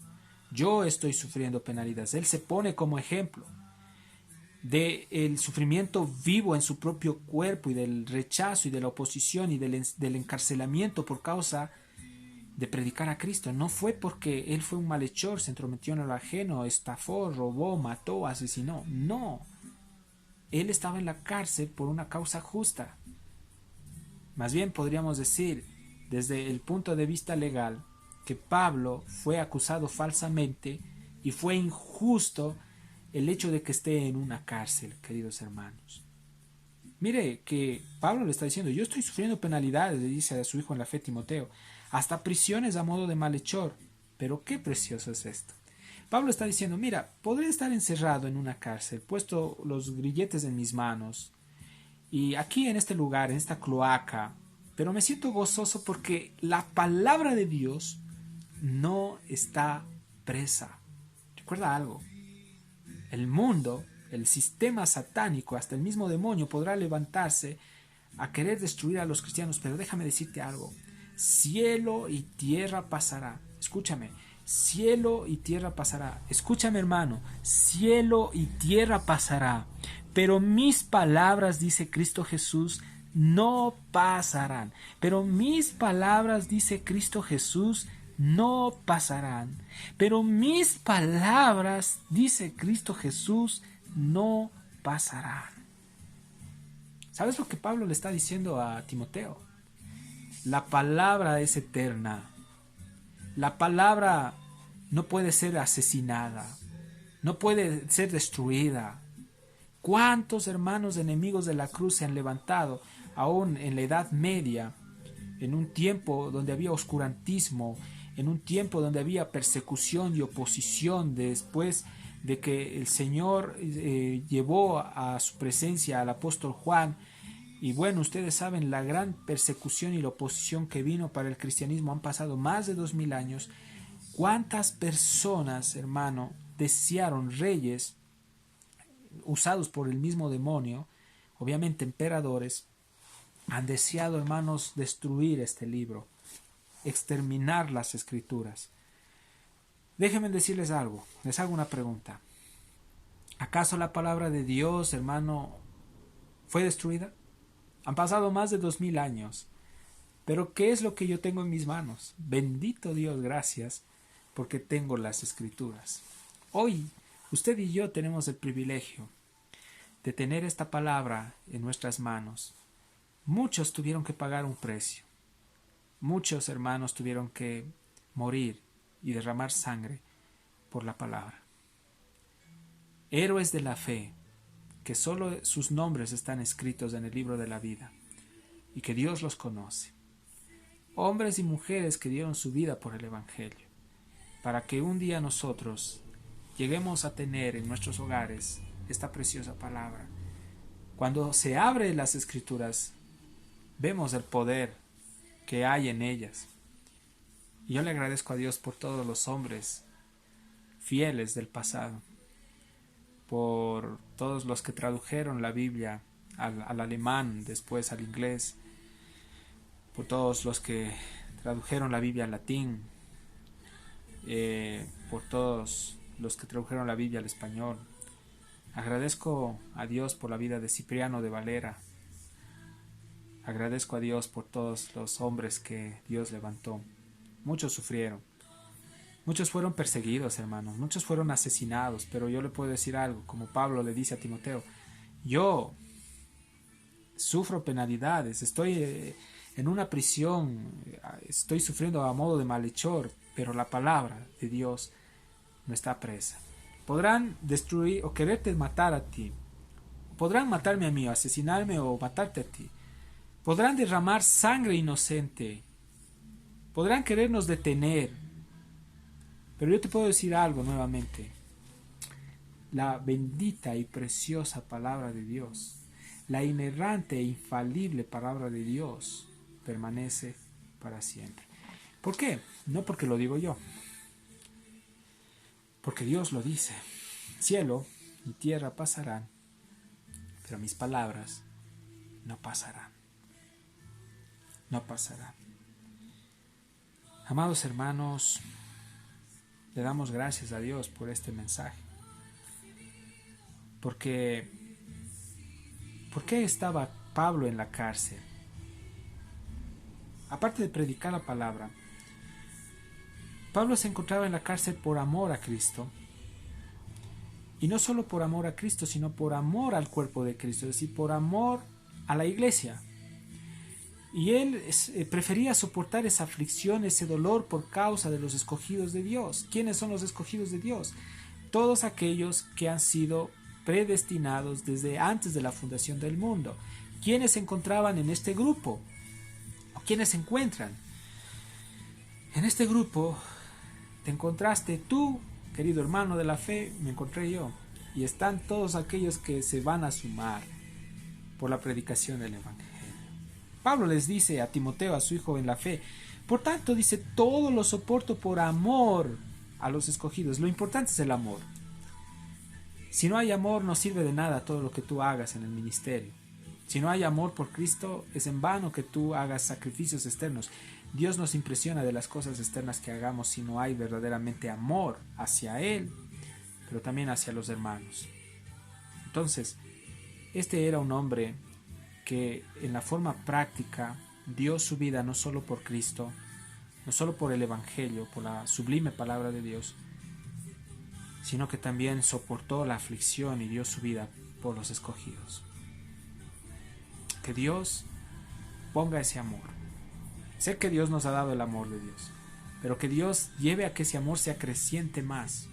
yo estoy sufriendo penalidades. Él se pone como ejemplo del sufrimiento vivo en su propio cuerpo y del rechazo y de la oposición y del encarcelamiento por causa de predicar a Cristo. No fue porque él fue un malhechor, se entrometió en lo ajeno, estafó, robó, mató, asesinó. No. Él estaba en la cárcel por una causa justa. Más bien podríamos decir, desde el punto de vista legal, que Pablo fue acusado falsamente y fue injusto el hecho de que esté en una cárcel, queridos hermanos. Mire que Pablo le está diciendo, yo estoy sufriendo penalidades, le dice a su hijo en la fe Timoteo, hasta prisiones a modo de malhechor. Pero qué precioso es esto. Pablo está diciendo, mira, podré estar encerrado en una cárcel, puesto los grilletes en mis manos, y aquí en este lugar, en esta cloaca, pero me siento gozoso porque la palabra de Dios no está presa. Recuerda algo, el mundo, el sistema satánico, hasta el mismo demonio podrá levantarse a querer destruir a los cristianos, pero déjame decirte algo, cielo y tierra pasará. Escúchame, cielo y tierra pasará. Escúchame, hermano, cielo y tierra pasará, pero mis palabras, dice Cristo Jesús, no pasarán. Pero mis palabras, dice Cristo Jesús, no pasarán. Pero mis palabras, dice Cristo Jesús, no pasarán. ¿Sabes lo que Pablo le está diciendo a Timoteo? La palabra es eterna. La palabra no puede ser asesinada. No puede ser destruida. ¿Cuántos hermanos enemigos de la cruz se han levantado aún en la Edad Media, en un tiempo donde había oscurantismo, en un tiempo donde había persecución y oposición, después de que el Señor llevó a su presencia al apóstol Juan? Y bueno, ustedes saben la gran persecución y la oposición que vino para el cristianismo. Han pasado más de 2000 años. ¿Cuántas personas, hermano, desearon reyes usados por el mismo demonio, obviamente emperadores, han deseado, hermanos, destruir este libro, exterminar las escrituras? Déjenme decirles algo, les hago una pregunta. ¿Acaso la palabra de Dios, hermano, fue destruida? Han pasado más de 2000 años. Pero ¿qué es lo que yo tengo en mis manos? Bendito Dios, gracias, porque tengo las escrituras. Hoy, usted y yo tenemos el privilegio de tener esta palabra en nuestras manos. Muchos tuvieron que pagar un precio. Muchos hermanos tuvieron que morir y derramar sangre por la palabra. Héroes de la fe, que solo sus nombres están escritos en el libro de la vida y que Dios los conoce. Hombres y mujeres que dieron su vida por el Evangelio, para que un día nosotros lleguemos a tener en nuestros hogares esta preciosa palabra. Cuando se abren las Escrituras, vemos el poder que hay en ellas. Y yo le agradezco a Dios por todos los hombres fieles del pasado, por todos los que tradujeron la Biblia al alemán, después al inglés, por todos los que tradujeron la Biblia al latín, por todos los que tradujeron la Biblia al español. Agradezco a Dios por la vida de Cipriano de Valera. Agradezco a Dios por todos los hombres que Dios levantó. Muchos sufrieron. Muchos fueron perseguidos, hermanos. Muchos fueron asesinados. Pero yo le puedo decir algo, como Pablo le dice a Timoteo. Yo sufro penalidades. Estoy en una prisión. Estoy sufriendo a modo de malhechor. Pero la palabra de Dios no está presa. Podrán destruir o quererte matar a ti. Podrán matarme a mí, o asesinarme o matarte a ti. Podrán derramar sangre inocente. Podrán querernos detener. Pero yo te puedo decir algo nuevamente. La bendita y preciosa palabra de Dios, la inerrante e infalible palabra de Dios, permanece para siempre. ¿Por qué? No porque lo digo yo. Porque Dios lo dice. Cielo y tierra pasarán, pero mis palabras no pasarán. No pasarán. Amados hermanos, le damos gracias a Dios por este mensaje. ¿Por qué estaba Pablo en la cárcel? Aparte de predicar la palabra, Pablo se encontraba en la cárcel por amor a Cristo. Y no solo por amor a Cristo, sino por amor al cuerpo de Cristo, es decir, por amor a la iglesia. Y él prefería soportar esa aflicción, ese dolor por causa de los escogidos de Dios. ¿Quiénes son los escogidos de Dios? Todos aquellos que han sido predestinados desde antes de la fundación del mundo. ¿Quiénes se encontraban en este grupo? ¿O quiénes se encuentran? En este grupo te encontraste tú, querido hermano de la fe, me encontré yo. Y están todos aquellos que se van a sumar por la predicación del Evangelio. Pablo les dice a Timoteo, a su hijo en la fe, por tanto dice, todo lo soporto por amor a los escogidos. Lo importante es el amor. Si no hay amor, no sirve de nada todo lo que tú hagas en el ministerio. Si no hay amor por Cristo, es en vano que tú hagas sacrificios externos. Dios nos impresiona de las cosas externas que hagamos si no hay verdaderamente amor hacia Él, pero también hacia los hermanos. Entonces, este era un hombre que en la forma práctica dio su vida no solo por Cristo, no solo por el Evangelio, por la sublime palabra de Dios, sino que también soportó la aflicción y dio su vida por los escogidos. Que Dios ponga ese amor. Sé que Dios nos ha dado el amor de Dios, pero que Dios lleve a que ese amor se acreciente más,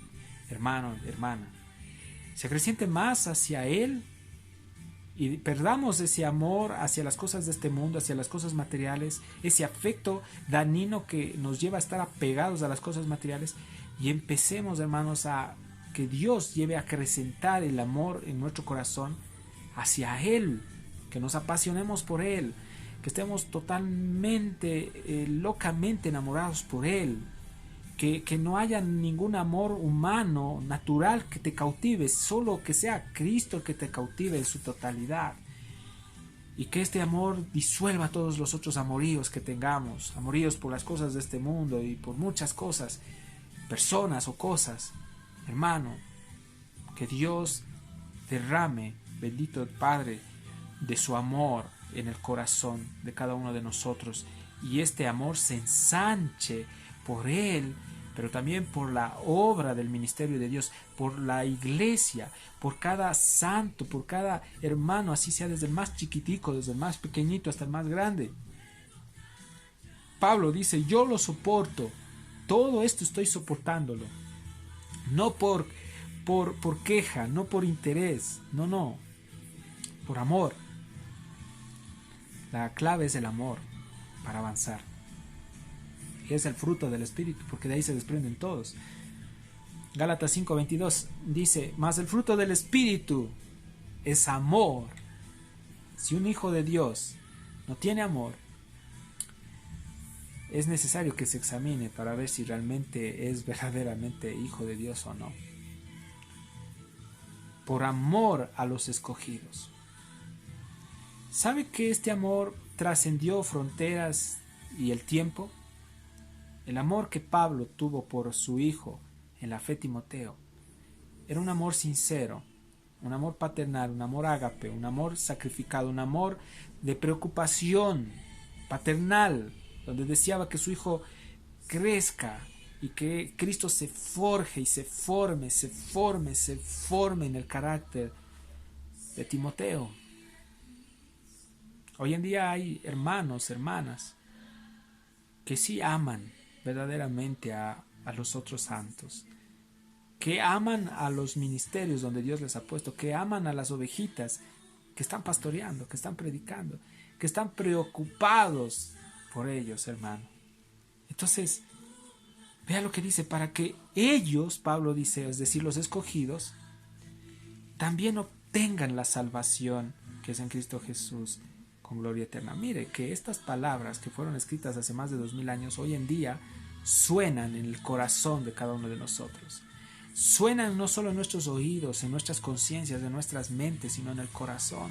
hermano, hermana, se acreciente más hacia Él y perdamos ese amor hacia las cosas de este mundo, hacia las cosas materiales, ese afecto dañino que nos lleva a estar apegados a las cosas materiales, y empecemos, hermanos, a que Dios lleve a acrecentar el amor en nuestro corazón hacia Él, que nos apasionemos por Él, que estemos totalmente, locamente enamorados por Él, que no haya ningún amor humano, natural, que te cautive, solo que sea Cristo el que te cautive en su totalidad. Y que este amor disuelva todos los otros amoríos que tengamos, amoríos por las cosas de este mundo y por muchas cosas, personas o cosas. Hermano, que Dios derrame, bendito el Padre, de su amor en el corazón de cada uno de nosotros, y este amor se ensanche por Él, pero también por la obra del ministerio de Dios, por la iglesia, por cada santo, por cada hermano, así sea desde el más chiquitico, desde el más pequeñito hasta el más grande. Pablo dice: yo lo soporto, todo esto estoy soportándolo, no por queja, no por interés, no, por amor. La clave es el amor para avanzar. Y es el fruto del Espíritu, porque de ahí se desprenden todos. Gálatas 5:22 dice: mas el fruto del Espíritu es amor. Si un hijo de Dios no tiene amor, es necesario que se examine para ver si realmente es verdaderamente hijo de Dios o no. Por amor a los escogidos. ¿Sabe que este amor trascendió fronteras y el tiempo? El amor que Pablo tuvo por su hijo en la fe, Timoteo, era un amor sincero, un amor paternal, un amor ágape, un amor sacrificado, un amor de preocupación paternal, donde deseaba que su hijo crezca y que Cristo se forje y se forme en el carácter de Timoteo. Hoy en día hay hermanos, hermanas, que sí aman verdaderamente a los otros santos, que aman a los ministerios donde Dios les ha puesto, que aman a las ovejitas que están pastoreando, que están predicando, que están preocupados por ellos, hermano. Entonces, vea lo que dice: para que ellos, Pablo dice, es decir, los escogidos, también obtengan la salvación que es en Cristo Jesús, con gloria eterna. Mire que estas palabras que fueron escritas hace más de 2000 años, hoy en día suenan en el corazón de cada uno de nosotros. Suenan no solo en nuestros oídos, en nuestras conciencias, en nuestras mentes, sino en el corazón.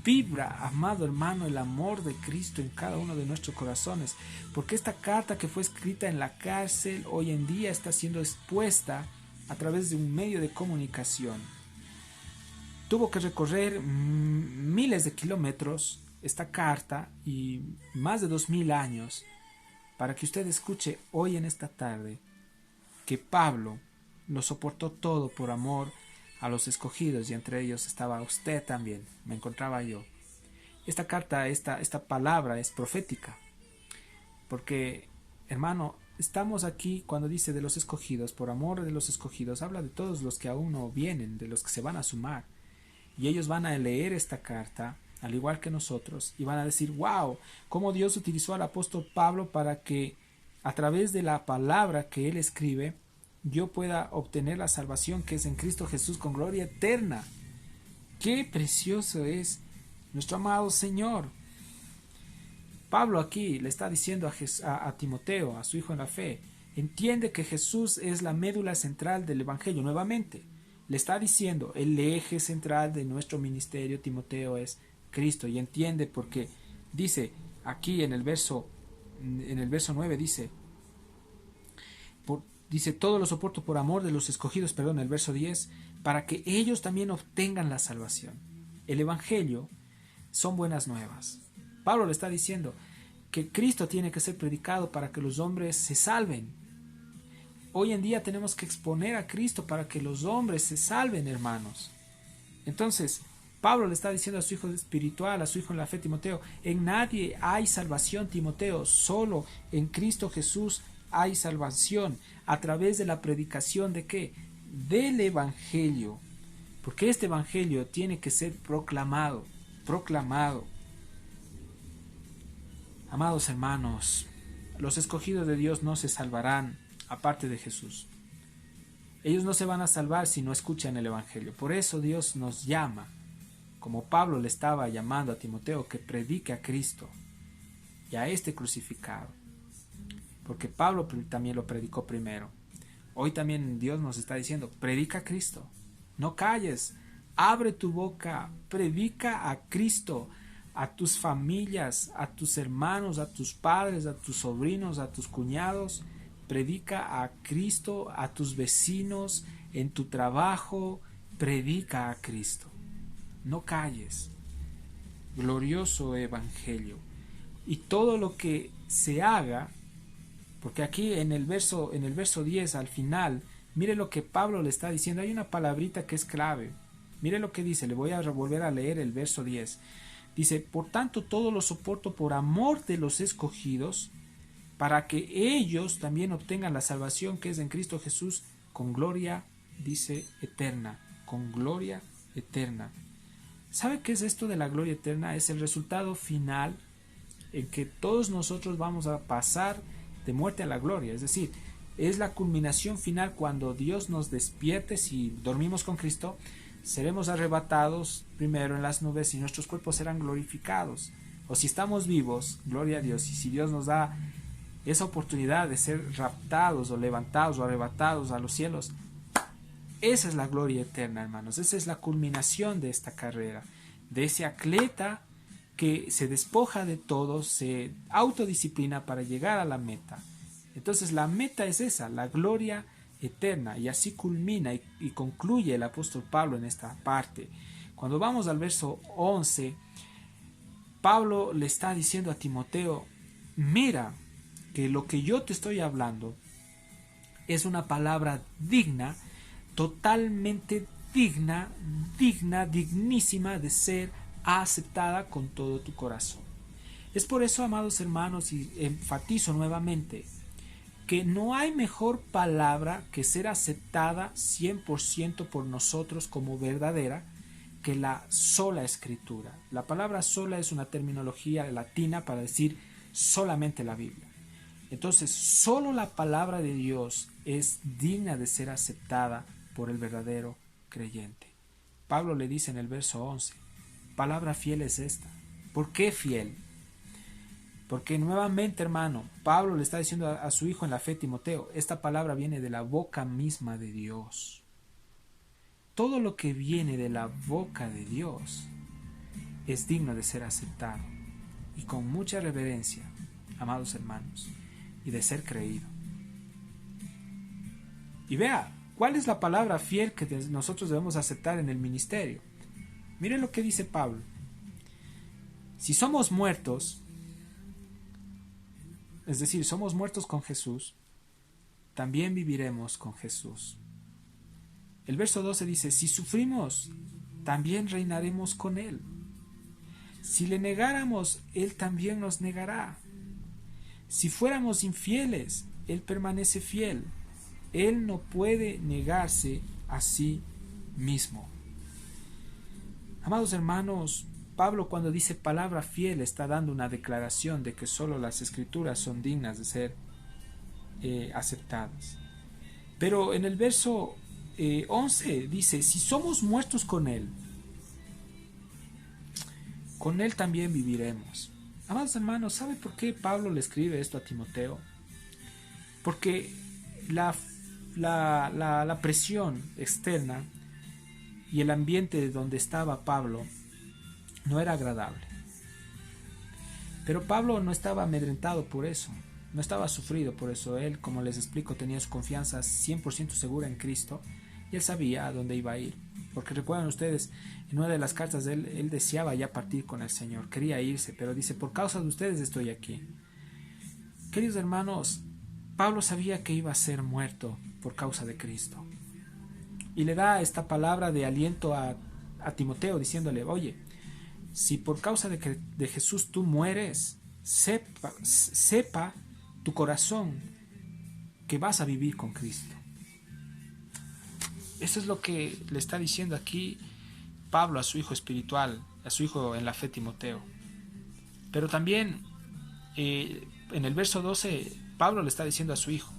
Vibra, amado hermano, el amor de Cristo en cada uno de nuestros corazones, porque esta carta que fue escrita en la cárcel hoy en día está siendo expuesta a través de un medio de comunicación. Tuvo que recorrer miles de kilómetros esta carta y más de 2000 años para que usted escuche hoy en esta tarde que Pablo lo soportó todo por amor a los escogidos, y entre ellos estaba usted también, me encontraba yo. Esta carta, esta palabra es profética, porque, hermano, estamos aquí cuando dice de los escogidos, por amor de los escogidos, habla de todos los que aún no vienen, de los que se van a sumar. Y ellos van a leer esta carta, al igual que nosotros, y van a decir: wow, cómo Dios utilizó al apóstol Pablo para que a través de la palabra que él escribe, yo pueda obtener la salvación que es en Cristo Jesús con gloria eterna. ¡Qué precioso es nuestro amado Señor! Pablo aquí le está diciendo a Timoteo, a su hijo en la fe, entiende que Jesús es la médula central del Evangelio. Nuevamente le está diciendo: el eje central de nuestro ministerio, Timoteo, es Cristo. Y entiende, porque dice aquí en el verso 9, dice todo lo soporto por amor de los escogidos, el verso 10, para que ellos también obtengan la salvación. El Evangelio son buenas nuevas. Pablo le está diciendo que Cristo tiene que ser predicado para que los hombres se salven. Hoy en día tenemos que exponer a Cristo para que los hombres se salven, hermanos. Entonces, Pablo le está diciendo a su hijo espiritual, a su hijo en la fe, Timoteo, en nadie hay salvación, Timoteo, solo en Cristo Jesús hay salvación, a través de la predicación de ¿qué? Del Evangelio, porque este Evangelio tiene que ser proclamado. Amados hermanos, los escogidos de Dios no se salvarán aparte de Jesús. Ellos no se van a salvar si no escuchan el Evangelio. Por eso Dios nos llama, como Pablo le estaba llamando a Timoteo, que predique a Cristo y a este crucificado. Porque Pablo también lo predicó primero. Hoy también Dios nos está diciendo, predica a Cristo. No calles, abre tu boca, predica a Cristo, a tus familias, a tus hermanos, a tus padres, a tus sobrinos, a tus cuñados. Predica a Cristo, a tus vecinos, en tu trabajo, predica a Cristo. No calles. Glorioso Evangelio. Y todo lo que se haga, porque aquí en el verso 10 al final, mire lo que Pablo le está diciendo, hay una palabrita que es clave. Mire lo que dice, le voy a volver a leer el verso 10. Dice, por tanto todo lo soporto por amor de los escogidos, para que ellos también obtengan la salvación que es en Cristo Jesús con gloria, dice, eterna, con gloria eterna. ¿Sabe qué es esto de la gloria eterna? Es el resultado final en que todos nosotros vamos a pasar de muerte a la gloria, es decir, es la culminación final cuando Dios nos despierte. Si dormimos con Cristo, seremos arrebatados primero en las nubes y nuestros cuerpos serán glorificados. O si estamos vivos, gloria a Dios, y si Dios nos da esa oportunidad de ser raptados o levantados o arrebatados a los cielos, esa es la gloria eterna, hermanos. Esa es la culminación de esta carrera, de ese atleta que se despoja de todo, se autodisciplina para llegar a la meta. Entonces la meta es esa, la gloria eterna, y así culmina y concluye el apóstol Pablo en esta parte. Cuando vamos al verso 11, Pablo le está diciendo a Timoteo, mira que lo que yo te estoy hablando es una palabra digna, totalmente dignísima de ser aceptada con todo tu corazón. Es por eso, amados hermanos, y enfatizo nuevamente, que no hay mejor palabra que ser aceptada 100% por nosotros como verdadera que la sola escritura. La palabra sola es una terminología latina para decir solamente la Biblia. Entonces, solo la palabra de Dios es digna de ser aceptada por el verdadero creyente. Pablo le dice en el verso 11, palabra fiel es esta. ¿Por qué fiel? Porque nuevamente, hermano, Pablo le está diciendo a su hijo en la fe, Timoteo, esta palabra viene de la boca misma de Dios. Todo lo que viene de la boca de Dios es digno de ser aceptado y con mucha reverencia, amados hermanos, y de ser creído. Y vea, ¿cuál es la palabra fiel que nosotros debemos aceptar en el ministerio? Miren lo que dice Pablo. Si somos muertos, es decir, somos muertos con Jesús, también viviremos con Jesús. El verso 12 dice, si sufrimos, también reinaremos con Él. Si le negáramos, Él también nos negará. Si fuéramos infieles, Él permanece fiel. Él no puede negarse a sí mismo. Amados hermanos, Pablo cuando dice palabra fiel está dando una declaración de que solo las escrituras son dignas de ser aceptadas. Pero en el verso 11 dice, si somos muertos con Él también viviremos. Amados hermanos, ¿sabe por qué Pablo le escribe esto a Timoteo? Porque la presión externa y el ambiente donde estaba Pablo no era agradable. Pero Pablo no estaba amedrentado por eso, no estaba sufrido por eso. Él, como les explico, tenía su confianza 100% segura en Cristo y él sabía a dónde iba a ir. Porque recuerdan ustedes, en una de las cartas de él deseaba ya partir con el Señor, quería irse, pero dice, por causa de ustedes estoy aquí. Queridos hermanos, Pablo sabía que iba a ser muerto por causa de Cristo. Y le da esta palabra de aliento a Timoteo diciéndole, oye, si por causa de Jesús tú mueres, sepa tu corazón que vas a vivir con Cristo. Eso es lo que le está diciendo aquí Pablo a su hijo espiritual, a su hijo en la fe Timoteo. Pero también en el verso 12 Pablo le está diciendo a su hijo,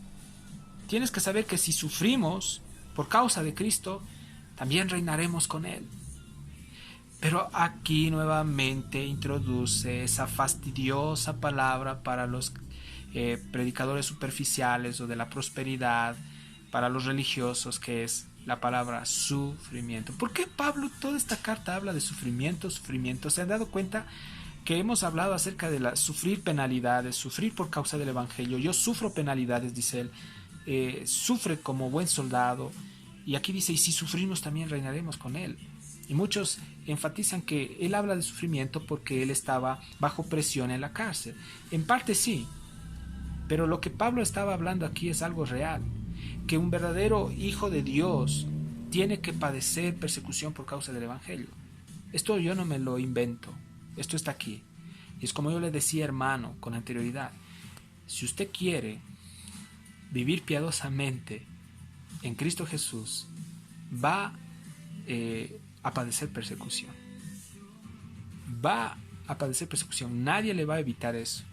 tienes que saber que si sufrimos por causa de Cristo, también reinaremos con Él. Pero aquí nuevamente introduce esa fastidiosa palabra para los predicadores superficiales o de la prosperidad, para los religiosos, que es la palabra sufrimiento. ¿Por qué Pablo toda esta carta habla de sufrimiento, sufrimiento? ¿Se han dado cuenta que hemos hablado acerca de sufrir penalidades, sufrir por causa del Evangelio? Yo sufro penalidades, dice él, sufre como buen soldado, y aquí dice, y si sufrimos también reinaremos con él. Y muchos enfatizan que él habla de sufrimiento porque él estaba bajo presión en la cárcel. En parte sí, pero lo que Pablo estaba hablando aquí es algo real, que un verdadero hijo de Dios tiene que padecer persecución por causa del Evangelio. Esto yo no me lo invento, esto está aquí. Y es como yo le decía, hermano, con anterioridad, si usted quiere vivir piadosamente en Cristo Jesús, va a padecer persecución. Va a padecer persecución. Nadie le va a evitar eso.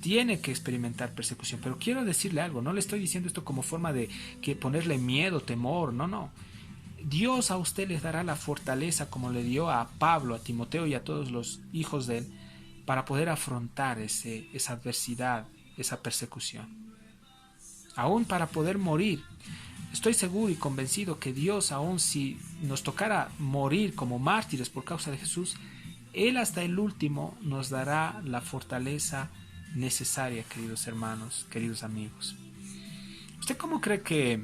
Tiene que experimentar persecución. Pero quiero decirle algo. No le estoy diciendo esto como forma de que ponerle miedo, temor. No, no. Dios a usted les dará la fortaleza como le dio a Pablo, a Timoteo y a todos los hijos de él para poder afrontar esa adversidad, esa persecución. Aún para poder morir. Estoy seguro y convencido que Dios, aun si nos tocara morir como mártires por causa de Jesús, Él hasta el último nos dará la fortaleza necesaria, queridos hermanos, queridos amigos. ¿Usted cómo cree que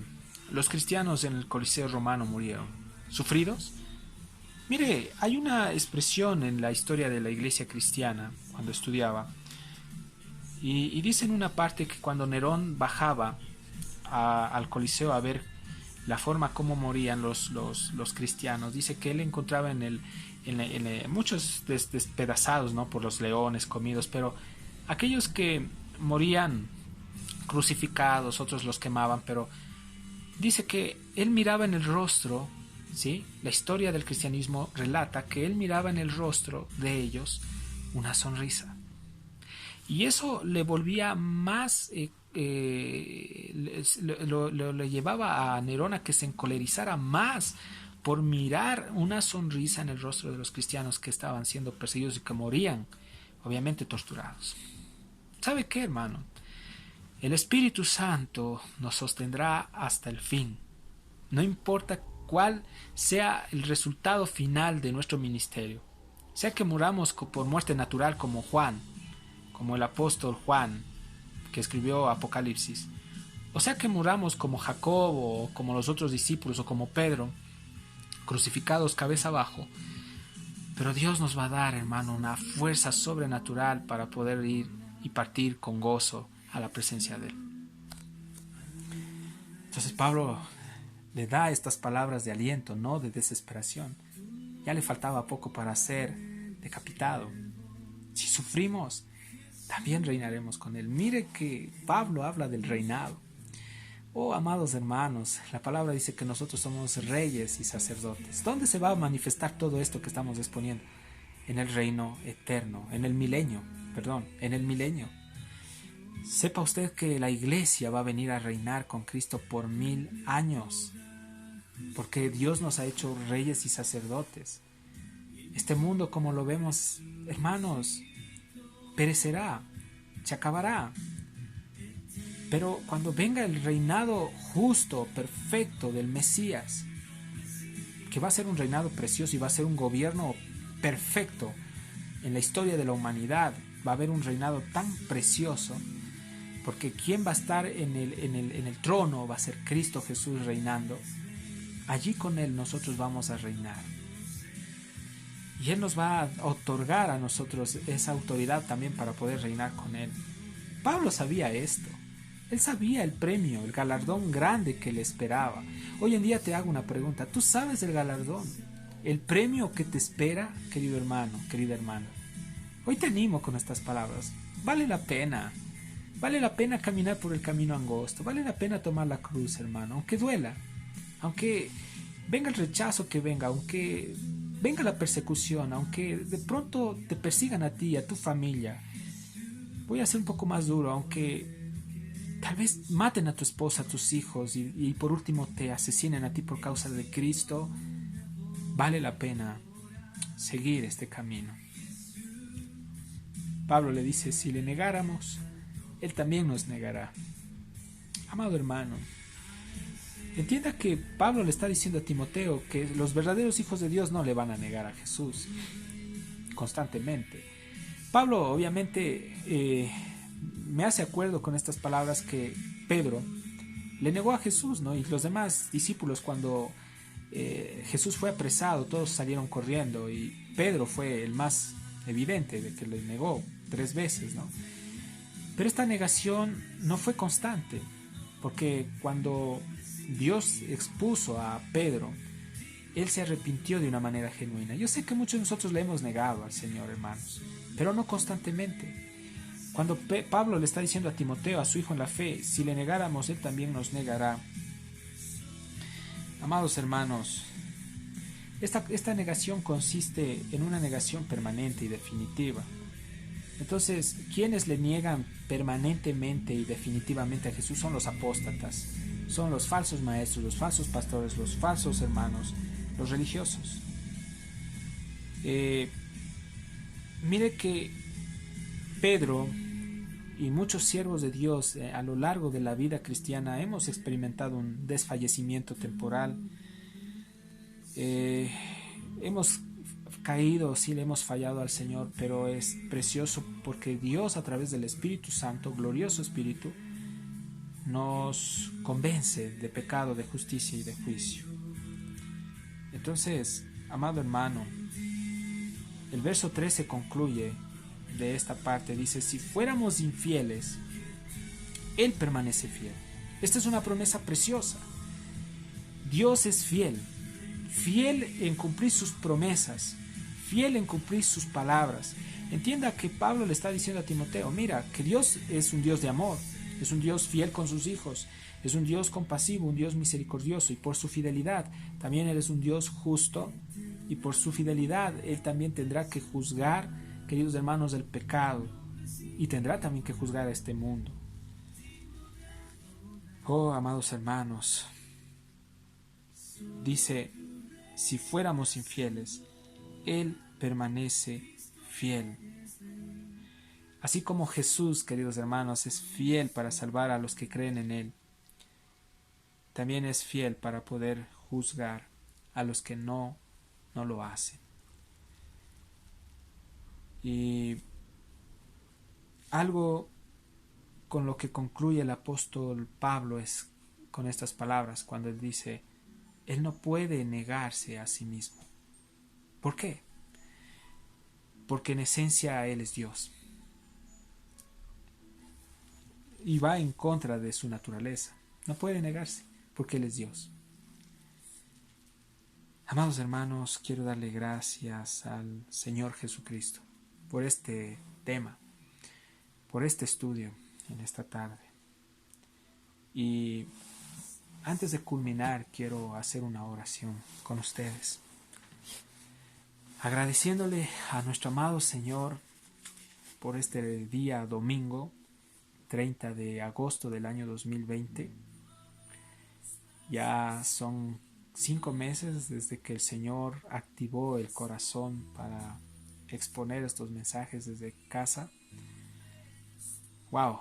los cristianos en el Coliseo romano murieron? ¿Sufridos? Mire, hay una expresión en la historia de la iglesia cristiana, cuando estudiaba, y dice en una parte que cuando Nerón bajaba al Coliseo a ver la forma como morían los cristianos, dice que él encontraba muchos despedazados, ¿no?, por los leones comidos, pero aquellos que morían crucificados, otros los quemaban, pero dice que él miraba en el rostro, ¿sí? La historia del cristianismo relata que él miraba en el rostro de ellos una sonrisa, y eso le volvía más le llevaba a Nerón a que se encolerizara más por mirar una sonrisa en el rostro de los cristianos que estaban siendo perseguidos y que morían, obviamente torturados. ¿Sabe qué, hermano? El Espíritu Santo nos sostendrá hasta el fin. No importa cuál sea el resultado final de nuestro ministerio. Sea que muramos por muerte natural como Juan, como el apóstol Juan, que escribió Apocalipsis, o sea que muramos como Jacobo, o como los otros discípulos, o como Pedro, crucificados cabeza abajo, pero Dios nos va a dar, hermano, una fuerza sobrenatural para poder ir y partir con gozo a la presencia de Él. Entonces Pablo le da estas palabras de aliento, no de desesperación. Ya le faltaba poco para ser decapitado. Si sufrimos, también reinaremos con Él. Mire que Pablo habla del reinado. Oh, amados hermanos, la palabra dice que nosotros somos reyes y sacerdotes. ¿Dónde se va a manifestar todo esto que estamos exponiendo? En el reino eterno, en el milenio. Sepa usted que la iglesia va a venir a reinar con Cristo por 1000 años, porque Dios nos ha hecho reyes y sacerdotes. Este mundo, como lo vemos, hermanos, perecerá, se acabará. Pero cuando venga el reinado justo, perfecto del Mesías, que va a ser un reinado precioso y va a ser un gobierno perfecto en la historia de la humanidad, va a haber un reinado tan precioso, porque quien va a estar en el trono va a ser Cristo Jesús reinando. Allí con Él nosotros vamos a reinar. Y Él nos va a otorgar a nosotros esa autoridad también para poder reinar con Él. Pablo sabía esto. Él sabía el premio, el galardón grande que le esperaba. Hoy en día te hago una pregunta. ¿Tú sabes el galardón? El premio que te espera, querido hermano, querida hermana. Hoy te animo con estas palabras. Vale la pena. Vale la pena caminar por el camino angosto. Vale la pena tomar la cruz, hermano. Aunque duela. Aunque venga el rechazo que venga. Aunque venga la persecución. Aunque de pronto te persigan a ti, a tu familia. Voy a ser un poco más duro. Aunque tal vez maten a tu esposa, a tus hijos y por último te asesinen a ti por causa de Cristo. Vale la pena seguir este camino. Pablo le dice, si le negáramos, Él también nos negará. Amado hermano, entienda que Pablo le está diciendo a Timoteo que los verdaderos hijos de Dios no le van a negar a Jesús constantemente. Pablo obviamente me hace acuerdo con estas palabras que Pedro le negó a Jesús, ¿no? Y los demás discípulos cuando Jesús fue apresado, todos salieron corriendo y Pedro fue el más evidente de que le negó 3 veces, ¿no? Pero esta negación no fue constante, porque cuando Dios expuso a Pedro, él se arrepintió de una manera genuina. Yo sé que muchos de nosotros le hemos negado al Señor, hermanos, pero no constantemente. Cuando Pablo le está diciendo a Timoteo, a su hijo en la fe, si le negáramos, Él también nos negará. Amados hermanos, esta negación consiste en una negación permanente y definitiva. Entonces, quienes le niegan permanentemente y definitivamente a Jesús son los apóstatas, son los falsos maestros, los falsos pastores, los falsos hermanos, los religiosos. Mire que Pedro y muchos siervos de Dios a lo largo de la vida cristiana hemos experimentado un desfallecimiento temporal. Hemos caído, sí le hemos fallado al Señor, pero es precioso porque Dios a través del Espíritu Santo, glorioso Espíritu, nos convence de pecado, de justicia y de juicio. Entonces, amado hermano, el verso 13 concluye de esta parte, dice, si fuéramos infieles, Él permanece fiel. Esta es una promesa preciosa. Dios es fiel, fiel en cumplir sus promesas, fiel en cumplir sus palabras. Entienda que Pablo le está diciendo a Timoteo, mira, que Dios es un Dios de amor, es un Dios fiel con sus hijos, es un Dios compasivo, un Dios misericordioso, y por su fidelidad también Él es un Dios justo, y por su fidelidad Él también tendrá que juzgar, queridos hermanos, el pecado, y tendrá también que juzgar a este mundo. Oh, amados hermanos, dice, si fuéramos infieles, Él permanece fiel. Así como Jesús, queridos hermanos, es fiel para salvar a los que creen en Él, también es fiel para poder juzgar a los que no lo hacen. Y algo con lo que concluye el apóstol Pablo es con estas palabras, cuando él dice, Él no puede negarse a sí mismo. ¿Por qué? Porque en esencia Él es Dios. Y va en contra de su naturaleza. No puede negarse, porque Él es Dios. Amados hermanos, quiero darle gracias al Señor Jesucristo por este tema, por este estudio en esta tarde. Y antes de culminar, quiero hacer una oración con ustedes, agradeciéndole a nuestro amado Señor por este día domingo 30 de agosto del año 2020. Ya son 5 meses desde que el Señor activó el corazón para exponer estos mensajes desde casa. ¡Wow!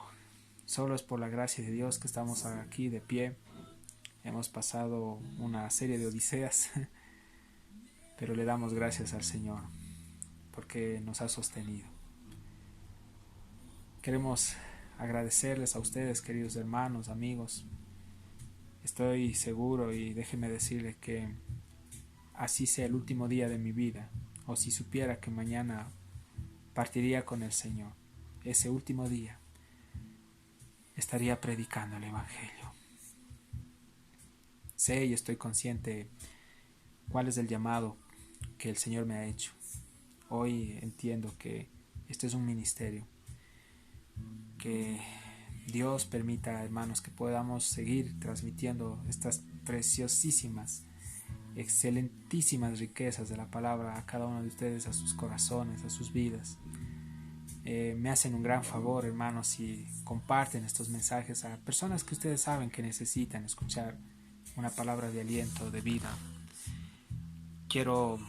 Solo es por la gracia de Dios que estamos aquí de pie. Hemos pasado una serie de odiseas, pero le damos gracias al Señor porque nos ha sostenido. Queremos agradecerles a ustedes, queridos hermanos, amigos. Estoy seguro y déjeme decirle que así sea el último día de mi vida, o si supiera que mañana partiría con el Señor, ese último día, estaría predicando el Evangelio. Sé y estoy consciente cuál es el llamado que el Señor me ha hecho. Hoy entiendo que este es un ministerio. Que Dios permita, hermanos, que podamos seguir transmitiendo estas preciosísimas, excelentísimas riquezas de la palabra a cada uno de ustedes, a sus corazones, a sus vidas. Me hacen un gran favor, hermanos, si comparten estos mensajes a personas que ustedes saben que necesitan escuchar una palabra de aliento, de vida. Quiero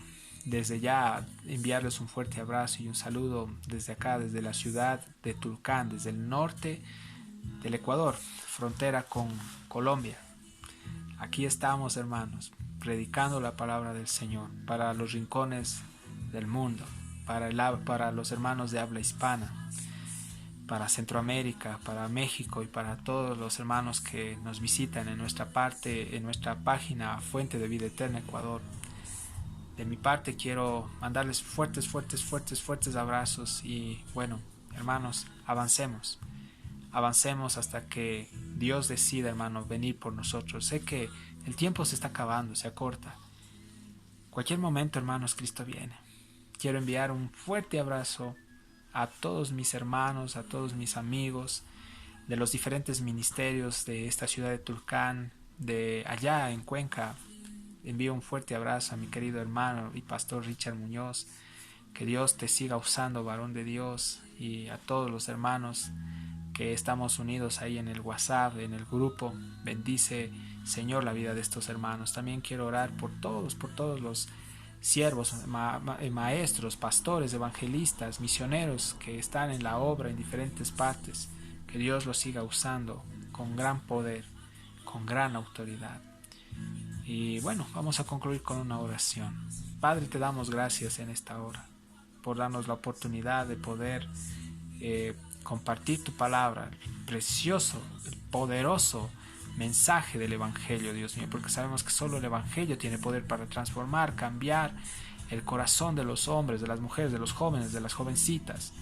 desde ya enviarles un fuerte abrazo y un saludo desde acá, desde la ciudad de Tulcán, desde el norte del Ecuador, frontera con Colombia. Aquí estamos, hermanos, predicando la palabra del Señor para los rincones del mundo, para los hermanos de habla hispana, para Centroamérica, para México y para todos los hermanos que nos visitan en nuestra página Fuente de Vida Eterna Ecuador. De mi parte quiero mandarles fuertes abrazos y bueno, hermanos, avancemos hasta que Dios decida, hermanos, venir por nosotros. Sé que el tiempo se está acabando, se acorta. Cualquier momento, hermanos, Cristo viene. Quiero enviar un fuerte abrazo a todos mis hermanos, a todos mis amigos de los diferentes ministerios de esta ciudad de Tulcán, de allá en Cuenca. Envío un fuerte abrazo a mi querido hermano y pastor Richard Muñoz. Que Dios te siga usando, varón de Dios, y a todos los hermanos que estamos unidos ahí en el WhatsApp, en el grupo. Bendice, Señor, la vida de estos hermanos. También quiero orar por todos los siervos, maestros, pastores, evangelistas, misioneros que están en la obra en diferentes partes. Que Dios los siga usando con gran poder, con gran autoridad. Y bueno, vamos a concluir con una oración. Padre, te damos gracias en esta hora por darnos la oportunidad de poder compartir tu palabra, el precioso, el poderoso mensaje del Evangelio, Dios mío, porque sabemos que solo el Evangelio tiene poder para transformar, cambiar el corazón de los hombres, de las mujeres, de los jóvenes, de las jovencitas.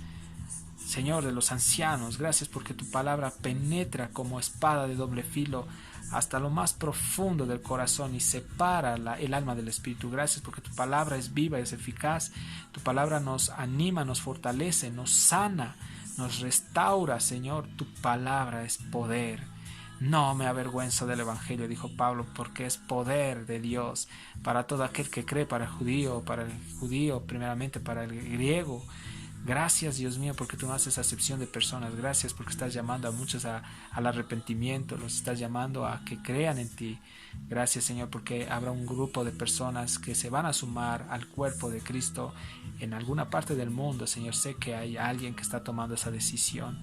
Señor, de los ancianos, gracias porque tu palabra penetra como espada de doble filo hasta lo más profundo del corazón y separa el alma del espíritu. Gracias porque tu palabra es viva, es eficaz. Tu palabra nos anima, nos fortalece, nos sana, nos restaura, Señor. Tu palabra es poder. No me avergüenzo del Evangelio, dijo Pablo, porque es poder de Dios para todo aquel que cree, para el judío, primeramente para el griego. Gracias, Dios mío, porque tú no haces acepción de personas. Gracias porque estás llamando a muchos al arrepentimiento, los estás llamando a que crean en ti. Gracias, Señor, porque habrá un grupo de personas que se van a sumar al cuerpo de Cristo en alguna parte del mundo. Señor, sé que hay alguien que está tomando esa decisión,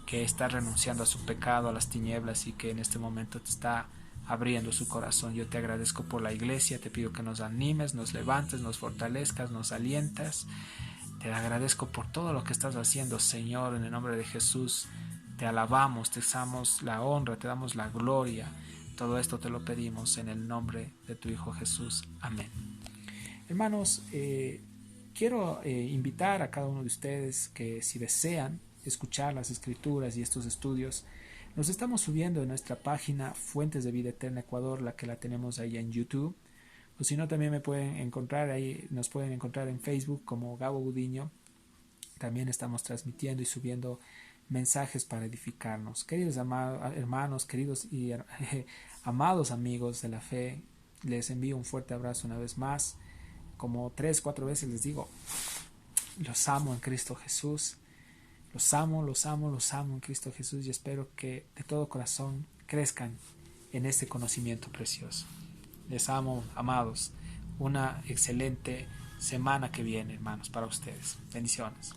que está renunciando a su pecado, a las tinieblas, y que en este momento te está abriendo su corazón. Yo te agradezco por la iglesia, te pido que nos animes, nos levantes, nos fortalezcas, nos alientas. Te agradezco por todo lo que estás haciendo, Señor, en el nombre de Jesús. Te alabamos, te damos la honra, te damos la gloria. Todo esto te lo pedimos en el nombre de tu Hijo Jesús. Amén. Hermanos, quiero invitar a cada uno de ustedes que si desean escuchar las escrituras y estos estudios, los estamos subiendo en nuestra página Fuentes de Vida Eterna Ecuador, la que la tenemos ahí en YouTube. O si no, también me pueden encontrar ahí, nos pueden encontrar en Facebook como Gabo Gudiño. También estamos transmitiendo y subiendo mensajes para edificarnos. Queridos hermanos, queridos y amados amigos de la fe, les envío un fuerte abrazo una vez más. Como 3-4 veces les digo, los amo en Cristo Jesús. Los amo en Cristo Jesús, y espero que de todo corazón crezcan en este conocimiento precioso. Les amo, amados. Una excelente semana que viene, hermanos, para ustedes. Bendiciones.